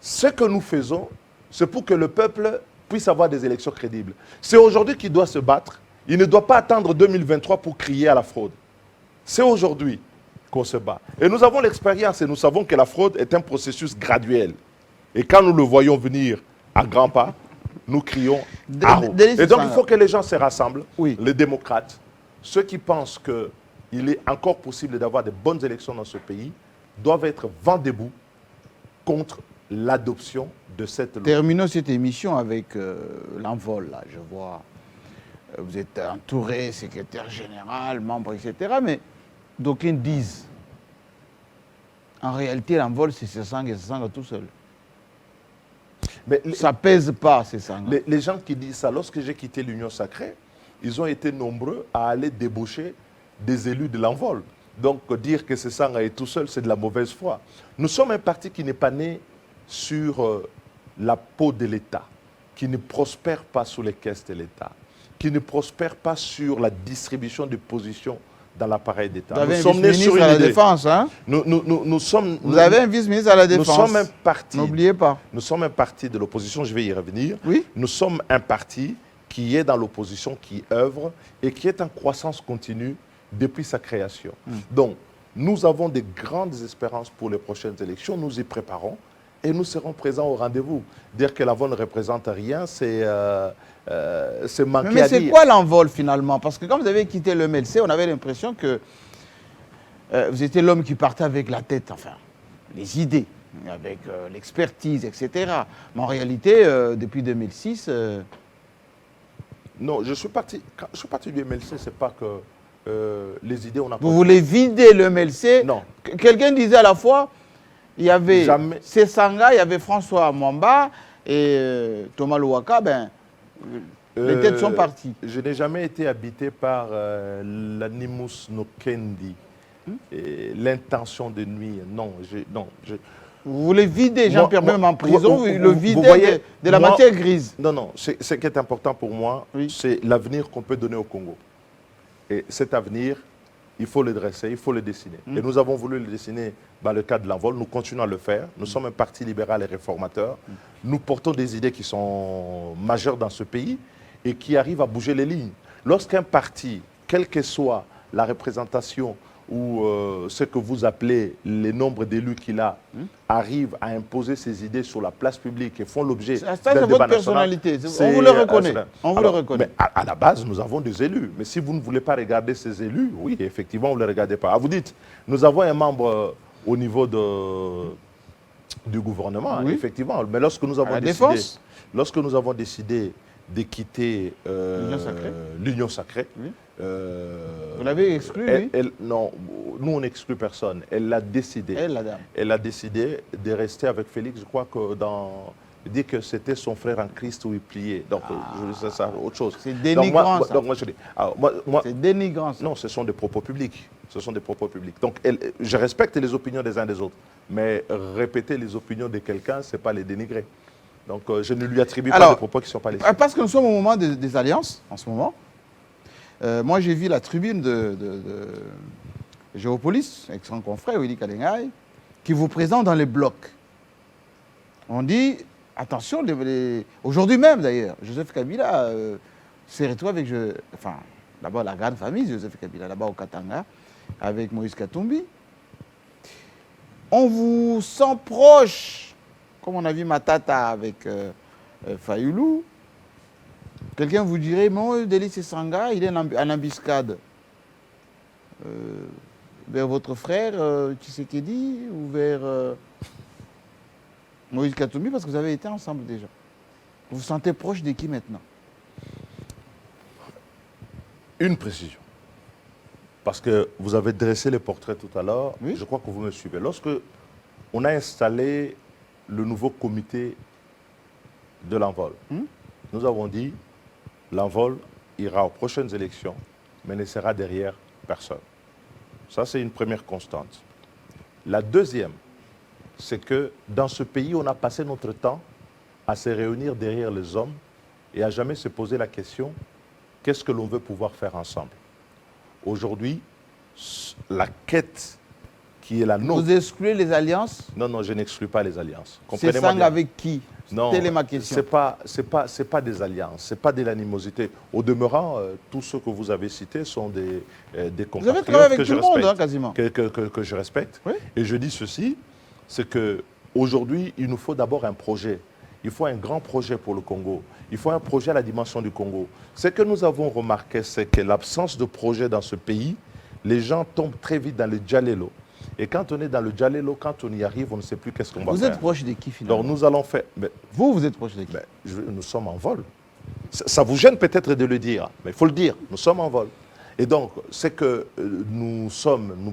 Ce que nous faisons, c'est pour que le peuple puisse avoir des élections crédibles. C'est aujourd'hui qu'il doit se battre. Il ne doit pas attendre 2023 pour crier à la fraude. C'est aujourd'hui qu'on se bat. Et nous avons l'expérience et nous savons que la fraude est un processus graduel. Et quand nous le voyons venir à grands pas, nous crions à haut. Et donc il faut que les gens se rassemblent, les démocrates, ceux qui pensent qu'il est encore possible d'avoir de bonnes élections dans ce pays, doivent être vent debout contre l'adoption de cette loi. Terminons cette émission avec l'envol, là, je vois. Vous êtes entouré, secrétaire général, membre, etc. Mais d'aucuns disent, en réalité, l'envol, c'est Sesanga et Sesanga tout seul. Mais ça ne pèse pas, Sesanga. Les gens qui disent ça, lorsque j'ai quitté l'Union sacrée, ils ont été nombreux à aller débaucher des élus de l'envol. Donc, dire que Sesanga est tout seul, c'est de la mauvaise foi. Nous sommes un parti qui n'est pas né sur la peau de l'État, qui ne prospère pas sous les caisses de l'État, qui ne prospère pas sur la distribution de positions dans l'appareil d'État. Vous avez un vice-ministre à la Défense, hein? Vous avez un vice-ministre à la Défense. Nous sommes un parti. N'oubliez pas. Nous sommes un parti de l'opposition, je vais y revenir. Oui. Nous sommes un parti qui est dans l'opposition, qui œuvre et qui est en croissance continue depuis sa création. Donc, nous avons de grandes espérances pour les prochaines élections. Nous y préparons. Et nous serons présents au rendez-vous. Dire que l'envol ne représente rien, c'est manquer à dire. Mais c'est quoi l'envol finalement? Parce que quand vous avez quitté le MLC, on avait l'impression que vous étiez l'homme qui partait avec la tête, enfin, les idées, avec l'expertise, etc. Mais en réalité, depuis 2006... Non, je suis parti du MLC, c'est pas que les idées, on a... Vous voulez vider le MLC? Non. Quelqu'un disait à la fois... Il y avait Sesanga, il y avait François Mwamba et Thomas Louaka. Ben, Les têtes sont parties. Je n'ai jamais été habité par l'animus nocendi, l'intention de nuire. Non, Vous voulez vider Jean-Pierre Bemba en prison, vous le vider voyez, de la matière grise. Non, non, ce qui est important pour moi, Oui. c'est l'avenir qu'on peut donner au Congo. Et cet avenir, il faut le dresser, il faut le dessiner. Et nous avons voulu le dessiner dans le cadre de l'envol. Nous continuons à le faire. Nous sommes un parti libéral et réformateur. Nous portons des idées qui sont majeures dans ce pays et qui arrivent à bouger les lignes. Lorsqu'un parti, quelle que soit la représentation ou ce que vous appelez les nombres d'élus qu'il a, arrive à imposer ses idées sur la place publique et font l'objet d'un c'est débat votre national, personnalité. On vous le reconnaît. On vous le reconnaît. Mais à la base, nous avons des élus. Mais si vous ne voulez pas regarder ces élus, oui, effectivement, vous ne les regardez pas. Ah, vous dites, nous avons un membre au niveau du gouvernement, Oui. effectivement. Mais lorsque nous avons décidé de quitter l'Union sacrée, Oui. vous Vous l'avez exclu, lui? Non, nous on n'exclut personne. Elle l'a décidé. Elle, la dame. Elle a décidé de rester avec Félix. Je crois que il dit que c'était son frère en Christ où il pliait. Donc, je sais ça, autre chose. C'est dénigrant, donc, ça. donc moi, je dis, alors, C'est dénigrant, ça. non, ce sont des propos publics. Ce sont des propos publics. Donc, je respecte les opinions des uns des autres. Mais répéter les opinions de quelqu'un, ce n'est pas les dénigrer. Donc, je ne lui attribue pas des propos qui ne sont pas les siens. Parce que nous sommes au moment des alliances, en ce moment. Moi, j'ai vu la tribune de Géopolis, avec son confrère, Willy Kalengay, qui vous présente dans les blocs. On dit, attention, aujourd'hui même d'ailleurs, Joseph Kabila s'est retrouvé avec, d'abord la grande famille, Joseph Kabila, là-bas au Katanga, avec Moïse Katumbi. On vous sent proche, comme on a vu Matata avec Fayoulou. Quelqu'un vous dirait, mon Délice Sanga, il est en embuscade vers votre frère Tshisekedi ou vers Moïse Katumbi, parce que vous avez été ensemble déjà. Vous vous sentez proche de qui maintenant? Une précision. Parce que vous avez dressé le portrait tout à l'heure, Oui. je crois que vous me suivez. Lorsque on a installé le nouveau comité de l'envol, nous avons dit l'envol ira aux prochaines élections, mais ne sera derrière personne. Ça, c'est une première constante. La deuxième, c'est que dans ce pays, on a passé notre temps à se réunir derrière les hommes et à jamais se poser la question, qu'est-ce que l'on veut pouvoir faire ensemble? Aujourd'hui, la quête qui est la nôtre... Vous excluez les alliances? Non, non, je n'exclus pas les alliances. C'est Comprenez-moi Sang bien. avec qui? Non, Telle est ma question. c'est pas des alliances, c'est pas de l'animosité. Au demeurant, tous ceux que vous avez cités sont des Vous avez travaillé avec que tout je le monde, respecte, hein, quasiment. que je respecte. Oui. Et je dis ceci, c'est qu'aujourd'hui, il nous faut d'abord un projet. Il faut un grand projet pour le Congo. Il faut un projet à la dimension du Congo. Ce que nous avons remarqué, c'est que l'absence de projet dans ce pays, les gens tombent très vite dans le djalelo. Et quand on est dans le djalelo, quand on y arrive, on ne sait plus qu'est-ce qu'on va faire. Vous êtes proche de qui finalement? Donc nous allons faire... Vous êtes proche de qui? Nous sommes en vol. Ça vous gêne peut-être de le dire, mais il faut le dire, nous sommes en vol. Et donc, c'est que nous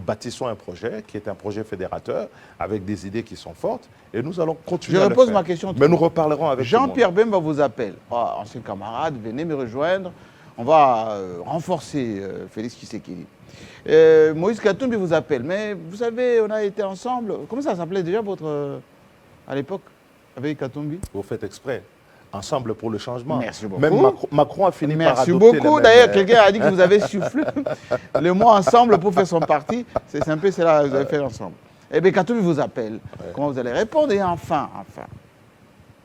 bâtissons un projet qui est un projet fédérateur, avec des idées qui sont fortes, et nous allons continuer à le faire. Je repose ma question. Mais nous reparlerons avec Jean-Pierre Bemba vous appelle. Ah, ancien camarade, venez me rejoindre. On va renforcer Félix Tshisekedi. Moïse Katumbi vous appelle. Mais vous savez, on a été ensemble. Comment ça s'appelait déjà à l'époque, avec Katumbi? Vous faites exprès. Ensemble pour le changement. Merci beaucoup. Même Macron a fini par adopter Merci beaucoup. les D'ailleurs, mêmes... quelqu'un a dit que vous avez soufflé le mot ensemble pour faire son parti. C'est un peu cela que vous avez fait ensemble. Eh bien, Katumbi vous appelle. Ouais. Comment vous allez répondre? Et enfin,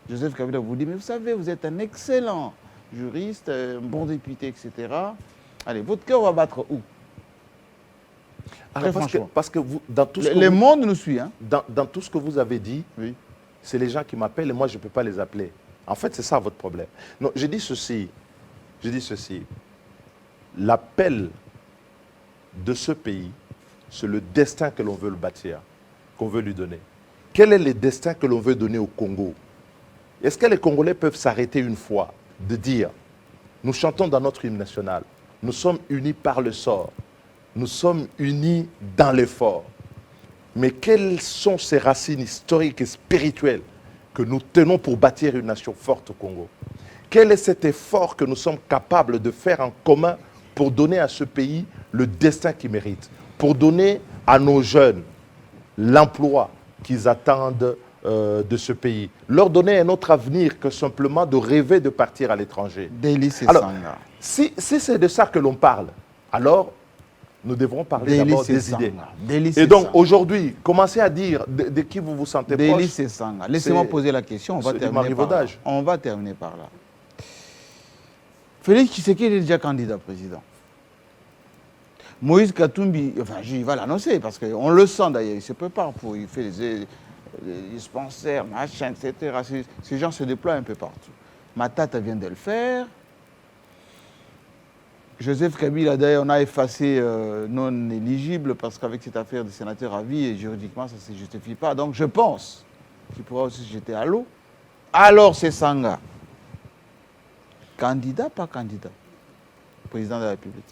Joseph Kabila vous dit, mais vous savez, vous êtes un excellent juriste, un bon député, etc. Allez, votre cœur va battre où? Alors, parce que vous, dans tout ce que le monde nous suit. Hein? Dans tout ce que vous avez dit, oui. C'est les gens qui m'appellent et moi, je ne peux pas les appeler. En fait, c'est ça votre problème. Non, je dis ceci. L'appel de ce pays, c'est le destin que l'on veut le bâtir, qu'on veut lui donner. Quel est le destin que l'on veut donner au Congo? Est-ce que les Congolais peuvent s'arrêter une fois de dire, nous chantons dans notre hymne national, nous sommes unis par le sort, nous sommes unis dans l'effort. Mais quelles sont ces racines historiques et spirituelles que nous tenons pour bâtir une nation forte au Congo? quel est cet effort que nous sommes capables de faire en commun pour donner à ce pays le destin qu'il mérite, pour donner à nos jeunes l'emploi qu'ils attendent de ce pays, leur donner un autre avenir que simplement de rêver de partir à l'étranger. Alors, si c'est de ça que l'on parle, alors nous devrons parler d'abord des idées. Et donc aujourd'hui, commencez à dire de qui vous vous sentez proche. Laissez-moi poser la question, on va terminer par là. On va terminer par là. Félix Tshisekedi est déjà candidat président. Moïse Katumbi, enfin, il va l'annoncer parce qu'on le sent d'ailleurs, il se prépare pour, il fait les dispensaires, machin, etc. Ces gens se déploient un peu partout. Matata vient de le faire. Joseph Kabila, d'ailleurs, on a effacé non éligible parce qu'avec cette affaire de sénateur à vie, et juridiquement, ça ne se justifie pas. Donc je pense qu'il pourra aussi se jeter à l'eau. Alors c'est Sanga. Candidat, pas candidat. Président de la République.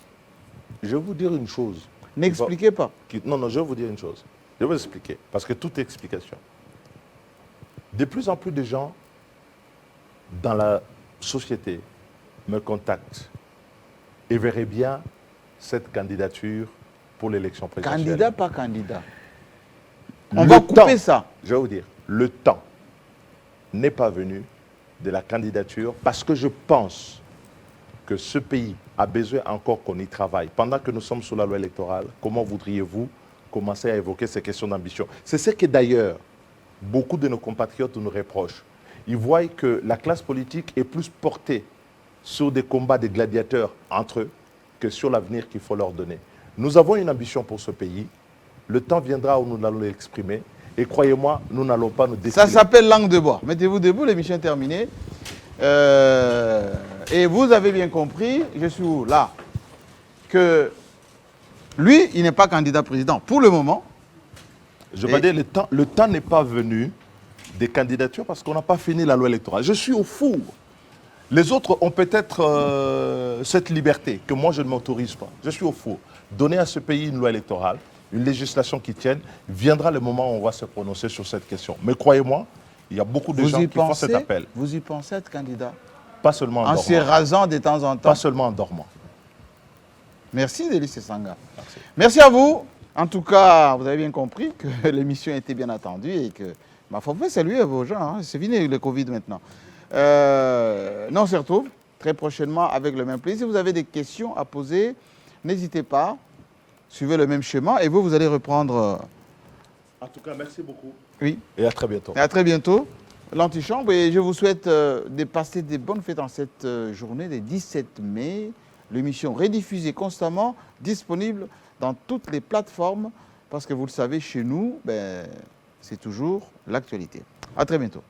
Je vais vous dire une chose. N'expliquez pas. Non, je vais vous dire une chose. Je vais vous expliquer, parce que tout est explication. De plus en plus de gens dans la société me contactent et verraient bien cette candidature pour l'élection présidentielle. Candidat, pas candidat. On va couper ça. Je vais vous dire, le temps n'est pas venu de la candidature parce que je pense que ce pays a besoin encore qu'on y travaille. Pendant que nous sommes sous la loi électorale, comment voudriez-vous commencer à évoquer ces questions d'ambition? C'est ce que d'ailleurs beaucoup de nos compatriotes nous reprochent. Ils voient que la classe politique est plus portée sur des combats de gladiateurs entre eux que sur l'avenir qu'il faut leur donner. Nous avons une ambition pour ce pays. Le temps viendra où nous allons l'exprimer. Et croyez-moi, nous n'allons pas nous décider. Ça s'appelle langue de bois. Mettez-vous debout, l'émission est terminée. Et vous avez bien compris, je suis où? Là. Que lui, il n'est pas candidat président pour le moment. Je vais dire, le temps n'est pas venu des candidatures parce qu'on n'a pas fini la loi électorale. Je suis au four. Les autres ont peut-être cette liberté que moi, je ne m'autorise pas. Je suis au four. Donner à ce pays une loi électorale, une législation qui tienne, viendra le moment où on va se prononcer sur cette question. Mais croyez-moi, il y a beaucoup de gens qui font cet appel. Vous y pensez être candidat? Pas seulement en dormant. En se rasant de temps en temps? Pas seulement en dormant. Merci, Délice Sanga. Merci à vous. En tout cas, vous avez bien compris que l'émission était bien attendue et que, ma foi, vous pouvez saluer vos gens. Hein. C'est fini le Covid maintenant. On se retrouve très prochainement avec le même plaisir. Si vous avez des questions à poser, n'hésitez pas. Suivez le même schéma et vous allez reprendre. En tout cas, merci beaucoup. Oui. Et à très bientôt. Et à très bientôt. L'Antichambre. Et je vous souhaite de passer des bonnes fêtes en cette journée des 17 mai. L'émission rediffusée constamment, disponible dans toutes les plateformes. Parce que vous le savez, chez nous, c'est toujours l'actualité. À très bientôt.